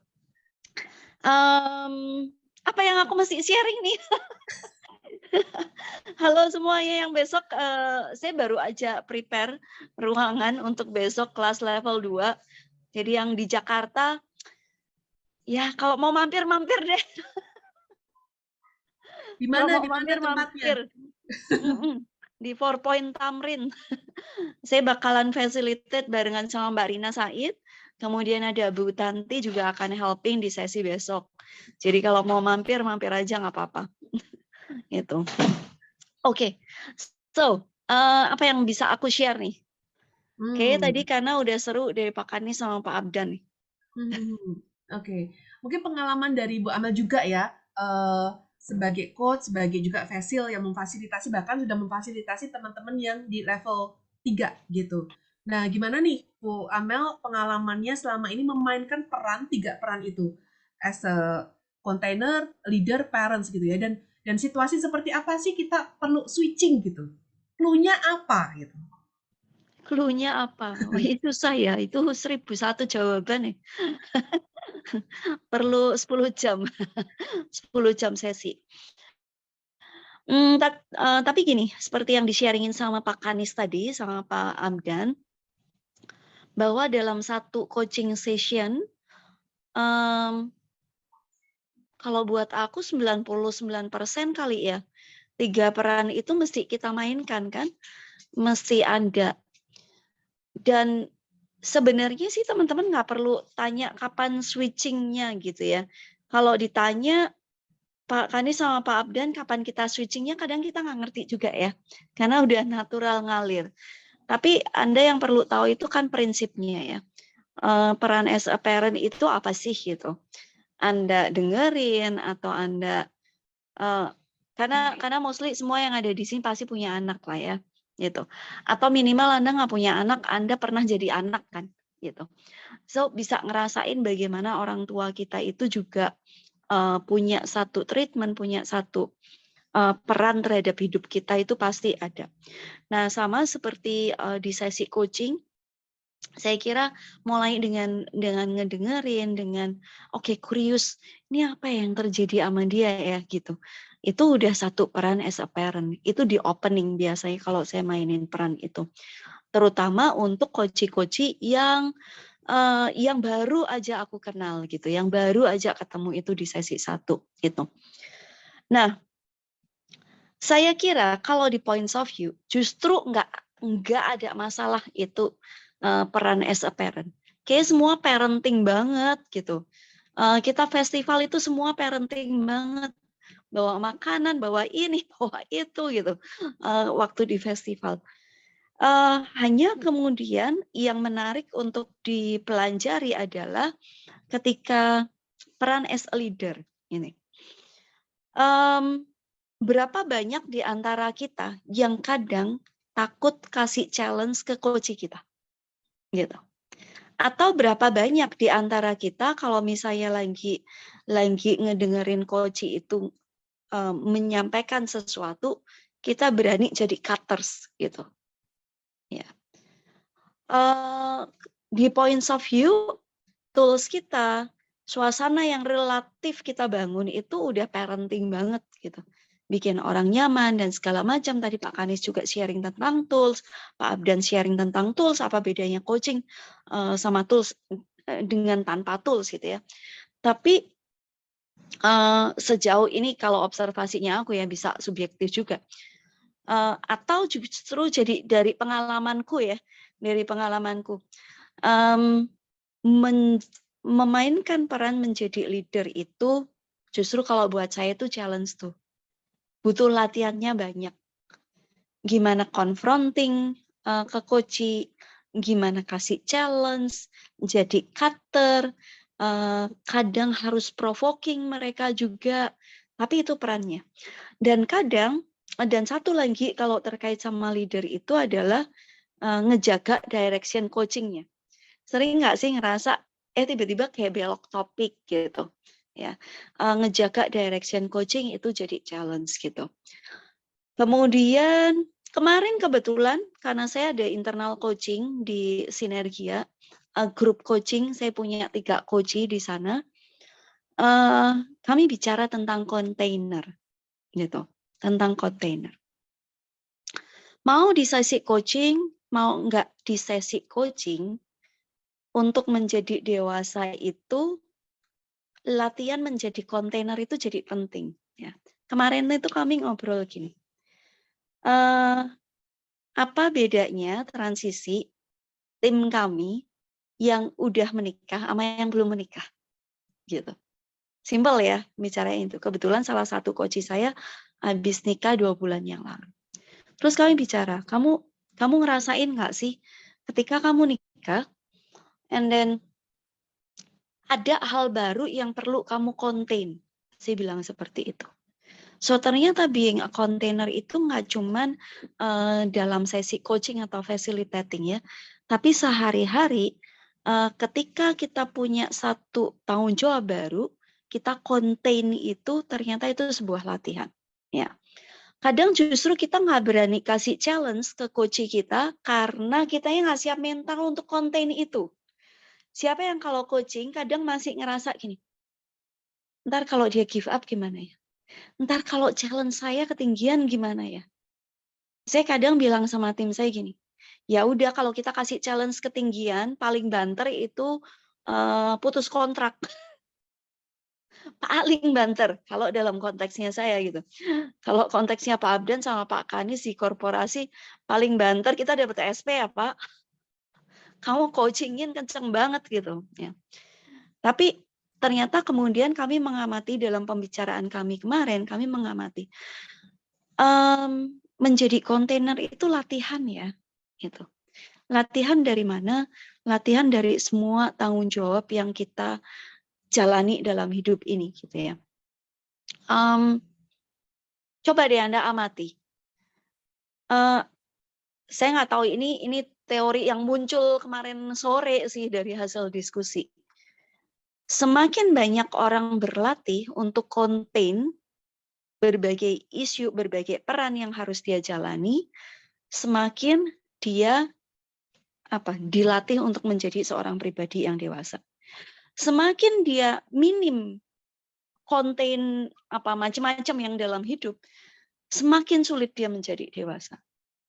Apa yang aku mesti sharing nih? Halo semuanya, yang besok saya baru aja prepare ruangan untuk besok kelas level 2. Jadi yang di Jakarta, ya kalau mau mampir-mampir deh. Di Kalau mana? mau Di mana tempatnya? mampir-mampir. Di 4 Point Tamrin. Saya bakalan facilitate barengan sama Mbak Rina Said. Kemudian ada Bu Tanti juga akan helping di sesi besok. Jadi kalau mau mampir, mampir aja nggak apa-apa. Gitu. Oke. So, apa yang bisa aku share nih? Oke, tadi karena udah seru dari Pak Kanis sama Pak Abdan nih. Oke. Mungkin pengalaman dari Bu Amel juga ya, sebagai coach, sebagai juga fasil yang memfasilitasi, bahkan sudah memfasilitasi teman-teman yang di level 3 gitu. Nah, gimana nih Bu Amel pengalamannya selama ini memainkan peran 3 peran itu? As a container, leader, parents gitu ya. Dan situasi seperti apa sih kita perlu switching gitu? Clue-nya apa gitu? Clue-nya apa? Oh, itu saya, itu 1001 jawaban nih. Perlu 10 jam. 10 jam sesi. Tapi gini, seperti yang di-sharingin sama Pak Kanis tadi, sama Pak Abdan, bahwa dalam satu coaching session, kalau buat aku 99% kali ya, 3 peran itu mesti kita mainkan kan, mesti ada. Dan sebenarnya sih teman-teman nggak perlu tanya kapan switching-nya gitu ya. Kalau ditanya Pak Kanis sama Pak Abdan kapan kita switching-nya, kadang kita nggak ngerti juga ya, karena udah natural ngalir. Tapi Anda yang perlu tahu itu kan prinsipnya ya. Peran as a parent itu apa sih gitu. Anda dengerin atau Anda karena mostly semua yang ada di sini pasti punya anak lah ya gitu. Atau minimal Anda nggak punya anak, Anda pernah jadi anak kan gitu. So bisa ngerasain bagaimana orang tua kita itu juga punya satu treatment, punya satu peran terhadap hidup kita itu pasti ada. Nah, sama seperti di sesi coaching, saya kira mulai dengan ngedengerin, dengan oke, curious, ini apa yang terjadi sama dia ya gitu. Itu udah satu peran as a parent. Itu di opening biasanya kalau saya mainin peran itu. Terutama untuk coach-coach yang baru aja aku kenal gitu, yang baru aja ketemu itu di sesi 1 gitu. Nah, saya kira kalau di points of view justru nggak ada masalah itu peran as a parent. Kayak semua parenting banget gitu. Kita festival itu semua parenting banget. Bawa makanan, bawa ini, bawa itu gitu. Waktu di festival. Hanya kemudian yang menarik untuk dipelajari adalah ketika peran as a leader ini. Berapa banyak di antara kita yang kadang takut kasih challenge ke coach kita, gitu. Atau berapa banyak di antara kita kalau misalnya lagi ngedengerin coach itu menyampaikan sesuatu, kita berani jadi cutters gitu. Ya. Di points of view, tools kita, suasana yang relatif kita bangun itu udah parenting banget gitu. Bikin orang nyaman dan segala macam. Tadi Pak Kanis juga sharing tentang tools, Pak Abdan sharing tentang tools, apa bedanya coaching sama tools dengan tanpa tools gitu ya. Tapi sejauh ini kalau observasinya aku ya bisa subjektif juga. Atau justru jadi dari pengalamanku ya, memainkan peran menjadi leader itu justru kalau buat saya itu challenge tuh. Butuh latihannya banyak. Gimana confronting ke coach, gimana kasih challenge, jadi cutter, kadang harus provoking mereka juga, tapi itu perannya. Dan kadang Dan satu lagi kalau terkait sama leader itu adalah ngejaga direction coachingnya. Sering nggak sih ngerasa tiba-tiba kayak belok topik gitu ya, ngejaga direction coaching itu jadi challenge gitu. Kemudian kemarin kebetulan karena saya ada internal coaching di Sinergia, grup coaching, saya punya 3 coachee di sana. Kami bicara tentang kontainer gitu, tentang kontainer. Mau di sesi coaching, mau nggak di sesi coaching, untuk menjadi dewasa itu latihan menjadi kontainer itu jadi penting ya. Kemarin itu kami ngobrol gini. Apa bedanya transisi tim kami yang udah menikah sama yang belum menikah? Gitu. Simpel ya bicaranya itu. Kebetulan salah satu coach saya habis nikah 2 bulan yang lalu. Terus kami bicara, kamu ngerasain nggak sih ketika kamu nikah, and then ada hal baru yang perlu kamu contain. Saya bilang seperti itu. So ternyata being a container itu nggak cuman dalam sesi coaching atau facilitating ya, tapi sehari-hari ketika kita punya satu tanggung jawab baru, kita contain itu ternyata itu sebuah latihan. Ya, kadang justru kita nggak berani kasih challenge ke coach kita karena kita yang nggak siap mental untuk contain itu. Siapa yang kalau coaching kadang masih ngerasa gini, ntar kalau dia give up gimana ya? Ntar kalau challenge saya ketinggian gimana ya? Saya kadang bilang sama tim saya gini, ya udah kalau kita kasih challenge ketinggian, paling banter itu putus kontrak. Paling banter kalau dalam konteksnya saya gitu. Kalau konteksnya Pak Abdan sama Pak Kanis di korporasi, paling banter kita dapat SP ya Pak. Kamu coachingin kenceng banget gitu ya. Tapi ternyata kemudian kami mengamati dalam pembicaraan kami kemarin, kami mengamati menjadi kontainer itu latihan ya, gitu. Latihan dari mana? Latihan dari semua tanggung jawab yang kita jalani dalam hidup ini, gitu ya. Coba deh Anda amati. Saya nggak tahu ini teori yang muncul kemarin sore sih dari hasil diskusi. Semakin banyak orang berlatih untuk contain berbagai isu, berbagai peran yang harus dia jalani, semakin dia dilatih untuk menjadi seorang pribadi yang dewasa. Semakin dia minim contain macam-macam yang dalam hidup, semakin sulit dia menjadi dewasa.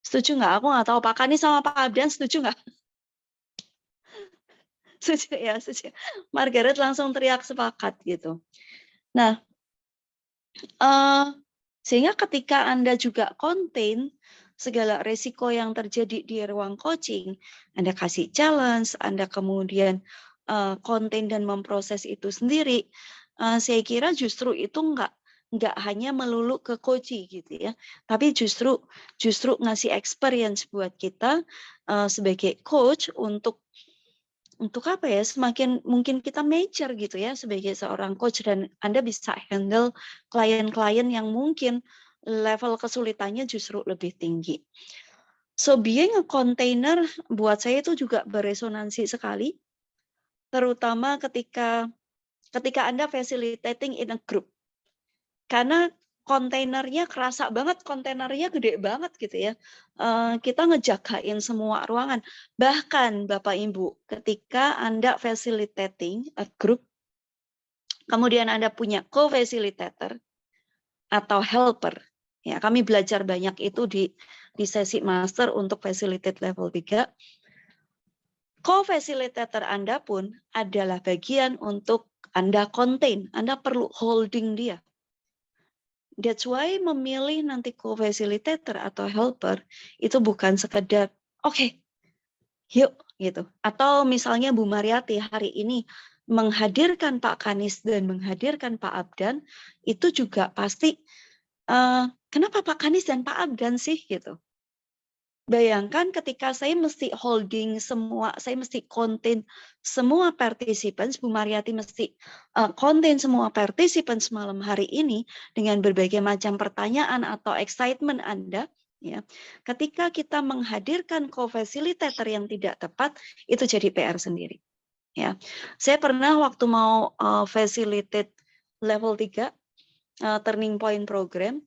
Setuju nggak? Aku nggak tahu Pak Kani sama Pak Abdan setuju nggak? Setuju ya, setuju. Margaret langsung teriak sepakat gitu. Nah, sehingga ketika Anda juga contain segala resiko yang terjadi di ruang coaching, Anda kasih challenge, Anda kemudian contain dan memproses itu sendiri, saya kira justru itu nggak hanya melulu ke coaching gitu ya, tapi justru ngasih experience buat kita sebagai coach untuk apa ya, semakin mungkin kita mature gitu ya sebagai seorang coach, dan Anda bisa handle klien-klien yang mungkin level kesulitannya justru lebih tinggi. So being a container buat saya itu juga beresonansi sekali, terutama ketika Anda facilitating in a group. Karena kontainernya kerasa banget, kontainernya gede banget gitu ya. Kita ngejagain semua ruangan. Bahkan Bapak Ibu, ketika Anda facilitating a group, kemudian Anda punya co-facilitator atau helper, ya kami belajar banyak itu di sesi master untuk facilitate level 3. Co-facilitator Anda pun adalah bagian untuk Anda contain, Anda perlu holding dia. That's why memilih nanti co-facilitator atau helper itu bukan sekedar oke, yuk gitu. Atau misalnya Bu Mariati hari ini menghadirkan Pak Kanis dan menghadirkan Pak Abdan, itu juga pasti kenapa Pak Kanis dan Pak Abdan sih gitu. Bayangkan ketika saya mesti holding semua, saya mesti contain semua participants, Bu Mariati mesti contain semua participants malam hari ini dengan berbagai macam pertanyaan atau excitement Anda, ya. Ketika kita menghadirkan co-facilitator yang tidak tepat, itu jadi PR sendiri, ya. Saya pernah waktu mau facilitate level 3 Turning Point program,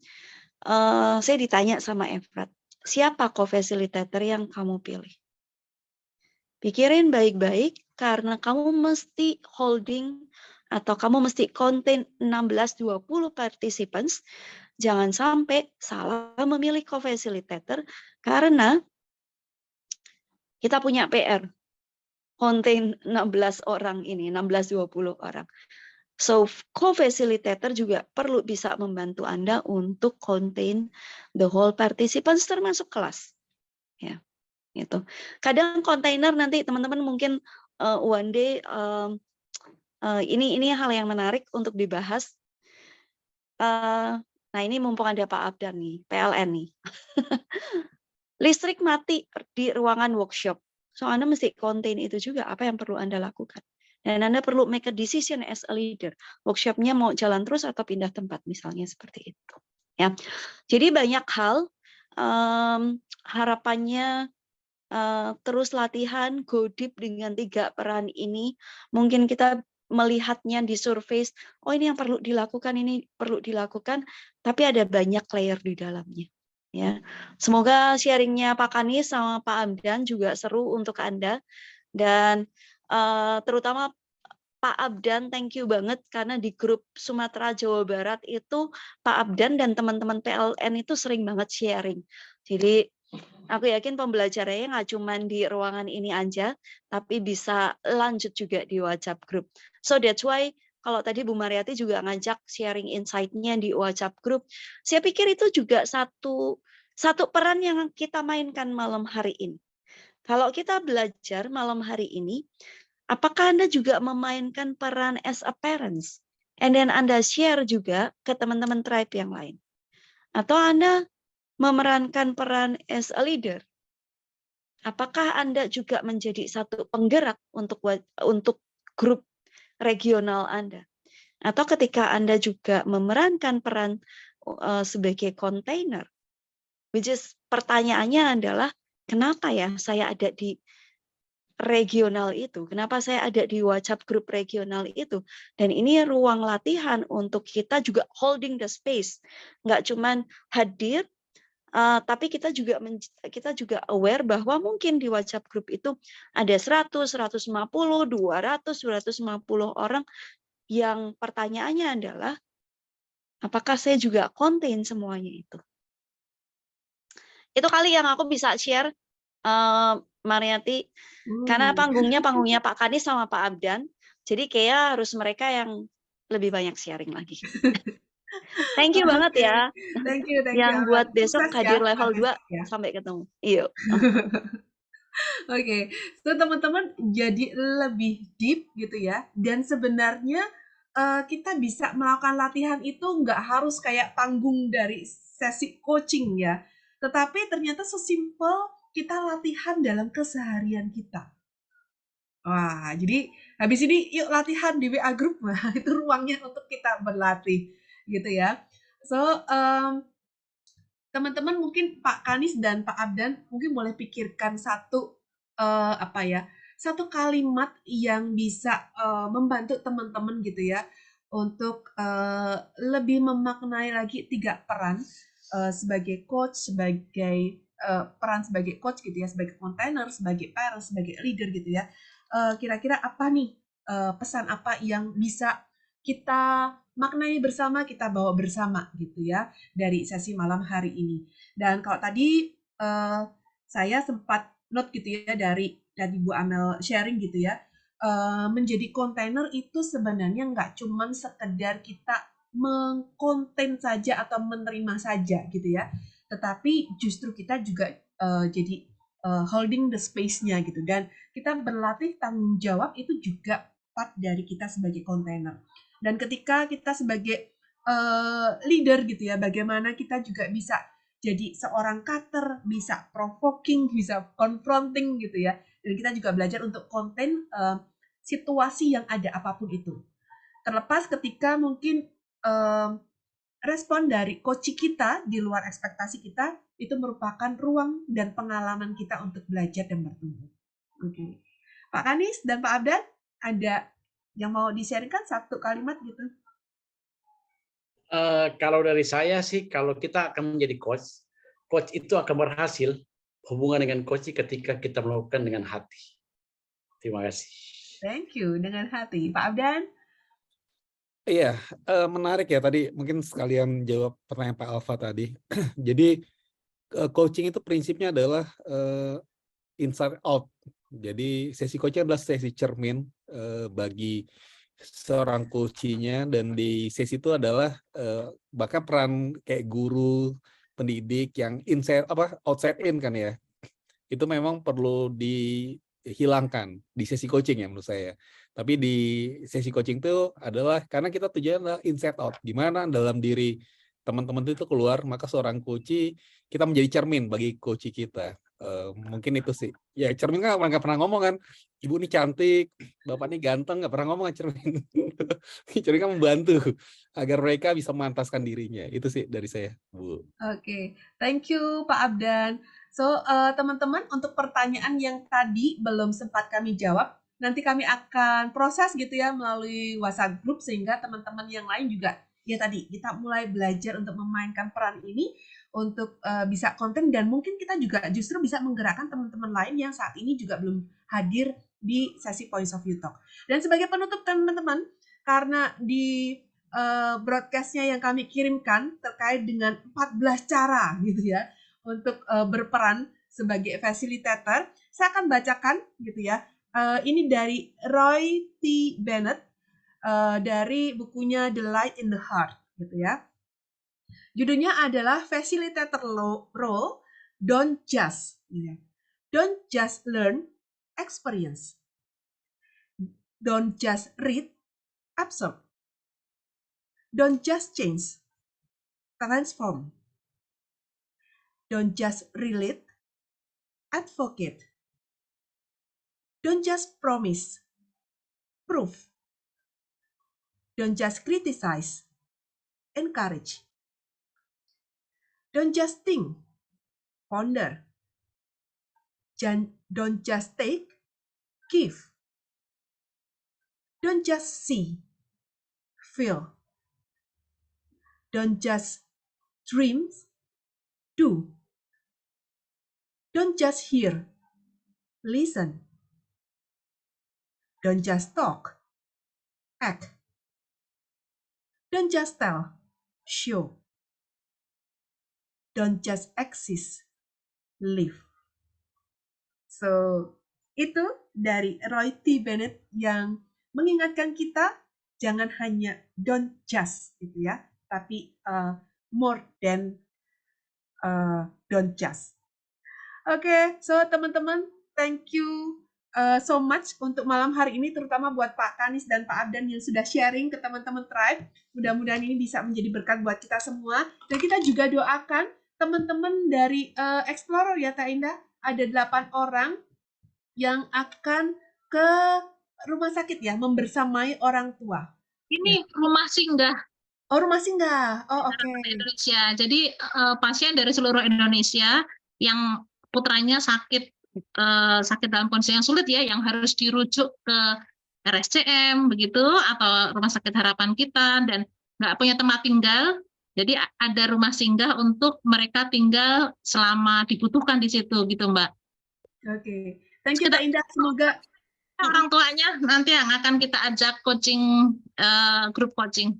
saya ditanya sama Efrat, siapa co-facilitator yang kamu pilih? Pikirin baik-baik karena kamu mesti holding atau kamu mesti contain 16-20 participants. Jangan sampai salah memilih co-facilitator karena kita punya PR. Contain 16 orang ini, 16-20 orang. So, co-facilitator juga perlu bisa membantu Anda untuk contain the whole participants termasuk kelas. Ya, gitu. Kadang kontainer nanti teman-teman mungkin one day ini hal yang menarik untuk dibahas. Nah, ini mumpung ada Pak Abdan nih, PLN nih. Listrik mati di ruangan workshop. So, Anda mesti contain itu juga apa yang perlu Anda lakukan. Dan Anda perlu make a decision as a leader. Workshopnya mau jalan terus atau pindah tempat, misalnya seperti itu. Ya, jadi banyak hal. Harapannya terus latihan, go deep dengan 3 peran ini. Mungkin kita melihatnya di surface, oh ini yang perlu dilakukan, ini perlu dilakukan, tapi ada banyak layer di dalamnya. Ya, semoga sharingnya Pak Kanis sama Pak Abdan juga seru untuk Anda. Dan terutama Pak Abdan, thank you banget karena di grup Sumatera Jawa Barat itu Pak Abdan dan teman-teman PLN itu sering banget sharing. Jadi aku yakin pembelajarannya nggak cuma di ruangan ini aja, tapi bisa lanjut juga di WhatsApp group. So that's why kalau tadi Bu Mariati juga ngajak sharing insight-nya di WhatsApp group, saya pikir itu juga satu peran yang kita mainkan malam hari ini. Kalau kita belajar malam hari ini, apakah Anda juga memainkan peran as a parents? And then Anda share juga ke teman-teman tribe yang lain. Atau Anda memerankan peran as a leader? Apakah Anda juga menjadi satu penggerak untuk grup regional Anda? Atau ketika Anda juga memerankan peran sebagai container? Which is pertanyaannya adalah, kenapa ya saya ada di regional itu? Kenapa saya ada di WhatsApp grup regional itu? Dan ini ruang latihan untuk kita juga holding the space. Nggak cuman hadir, tapi kita juga aware bahwa mungkin di WhatsApp grup itu ada 100, 150, 200, 250 orang yang pertanyaannya adalah, apakah saya juga contain semuanya itu? Itu kali yang aku bisa share, Mariati, karena panggungnya Pak Kanis sama Pak Abdan, jadi kayak harus mereka yang lebih banyak sharing lagi. Thank you banget ya. Thank you. Yang buat besok Sukses hadir ya, level Pak 2 Kanis ya. sampai ketemu. Yuk. Oke, so teman-teman jadi lebih deep gitu ya. Dan sebenarnya kita bisa melakukan latihan itu nggak harus kayak panggung dari sesi coaching ya. Tetapi ternyata sesimpel kita latihan dalam keseharian kita. Wah, jadi habis ini yuk latihan di WA Group. Nah, itu ruangnya untuk kita berlatih gitu ya. So, teman-teman mungkin Pak Kanis dan Pak Abdan mungkin boleh pikirkan satu satu kalimat yang bisa membantu teman-teman gitu ya untuk lebih memaknai lagi 3 peran sebagai coach, sebagai peran sebagai coach gitu ya, sebagai container, sebagai parent, sebagai leader gitu ya. Kira-kira apa nih pesan apa yang bisa kita maknai bersama, kita bawa bersama gitu ya dari sesi malam hari ini. Dan kalau tadi saya sempat note gitu ya dari Bu Amel sharing gitu ya, menjadi container itu sebenarnya nggak cuman sekedar kita mengkonten saja atau menerima saja gitu ya, tetapi justru kita juga jadi holding the space-nya gitu, dan kita berlatih tanggung jawab itu juga part dari kita sebagai container. Dan ketika kita sebagai leader gitu ya, bagaimana kita juga bisa jadi seorang cutter, bisa provoking, bisa confronting gitu ya. Dan kita juga belajar untuk konten situasi yang ada apapun itu. Terlepas ketika mungkin respon dari coach kita di luar ekspektasi kita, itu merupakan ruang dan pengalaman kita untuk belajar dan bertumbuh. Oke. Pak Kanis dan Pak Abdan, ada yang mau di-sharingkan satu kalimat gitu? Kalau dari saya sih, kalau kita akan menjadi coach, coach itu akan berhasil hubungan dengan coach ketika kita melakukan dengan hati. Terima kasih. Thank you, dengan hati. Pak Abdan? Iya, menarik ya tadi mungkin sekalian jawab pertanyaan Pak Alfa tadi. Jadi coaching itu prinsipnya adalah inside out. Jadi sesi coaching adalah sesi cermin bagi seorang coaching-nya, dan di sesi itu adalah bahkan peran kayak guru, pendidik yang outside in kan ya. Itu memang perlu dihilangkan di sesi coaching ya menurut saya. Tapi di sesi coaching itu adalah karena kita tujuannya adalah inside out. Gimana dalam diri teman-teman itu keluar, maka seorang coach kita menjadi cermin bagi coach kita. Mungkin itu sih. Ya cermin kan nggak pernah ngomong kan, ibu ini cantik, bapak ini ganteng, nggak pernah ngomong cermin. Cermin kan membantu agar mereka bisa memantaskan dirinya. Itu sih dari saya, Bu. Oke, thank you Pak Abdan. So, teman-teman, untuk pertanyaan yang tadi belum sempat kami jawab, nanti kami akan proses gitu ya melalui WhatsApp group, sehingga teman-teman yang lain juga, ya tadi, kita mulai belajar untuk memainkan peran ini, untuk bisa konten, dan mungkin kita juga justru bisa menggerakkan teman-teman lain yang saat ini juga belum hadir di sesi Points of View Talk. Dan sebagai penutup teman-teman, karena di broadcast-nya yang kami kirimkan terkait dengan 14 cara gitu ya, untuk berperan sebagai facilitator, saya akan bacakan gitu ya. Ini dari Roy T. Bennett dari bukunya The Light in the Heart gitu ya. Judulnya adalah Facilitator Role, Don't Just. Gitu ya. Don't just learn, experience. Don't just read, absorb. Don't just change, transform. Don't just relate, advocate. Don't just promise, prove. Don't just criticize, encourage. Don't just think, ponder. Don't just take, give. Don't just see, feel. Don't just dream, do. Don't just hear, listen. Don't just talk, act. Don't just tell, show. Don't just exist, live. So, itu dari Roy T. Bennett yang mengingatkan kita jangan hanya don't just gitu ya, tapi more than don't just. Oke, so teman-teman, thank you so much untuk malam hari ini, terutama buat Pak Kanis dan Pak Abdan yang sudah sharing ke teman-teman Tribe. Mudah-mudahan ini bisa menjadi berkat buat kita semua. Dan kita juga doakan teman-teman dari Explorer ya Kak Indah, ada 8 orang yang akan ke rumah sakit ya, membersamai orang tua. Ini rumah singgah. Oh, rumah singgah. Oh, oke. Indonesia. Jadi pasien dari seluruh Indonesia yang putranya sakit dalam kondisi yang sulit ya, yang harus dirujuk ke RSCM begitu atau Rumah Sakit Harapan Kita dan nggak punya tempat tinggal. Jadi ada rumah singgah untuk mereka tinggal selama dibutuhkan di situ gitu, Mbak. Oke. Thank you Kak Indah, semoga orang tuanya nanti yang akan kita ajak coaching, grup coaching.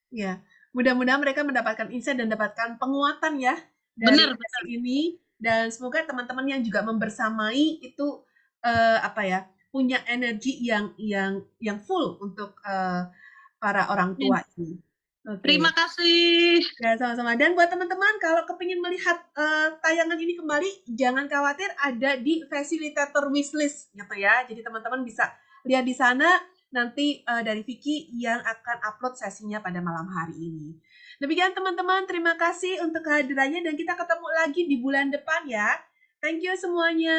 Ya, mudah-mudahan mereka mendapatkan insight dan mendapatkan penguatan ya dari sesi ini, dan semoga teman-teman yang juga membersamai itu punya energi yang full untuk para orang tua ini. Okay. Terima kasih. Ya, sama-sama. Dan buat teman-teman, kalau kepingin melihat tayangan ini kembali, jangan khawatir, ada di Facilitator Wishlist gitu ya. Jadi teman-teman bisa lihat di sana nanti dari Vicky yang akan upload sesinya pada malam hari ini. Demikian teman-teman, terima kasih untuk kehadirannya dan kita ketemu lagi di bulan depan ya. Thank you semuanya.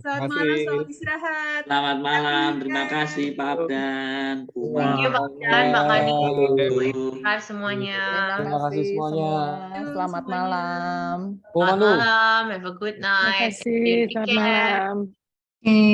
Selamat malam, selamat istirahat. Selamat malam, terima kasih Pak Abdan, Bu Thank you Pak Dan, Mbak Kani. Hai semuanya. Terima kasih semuanya. Selamat malam. Selamat malam, have a good Terima night. kasih. Take Selamat care. malam.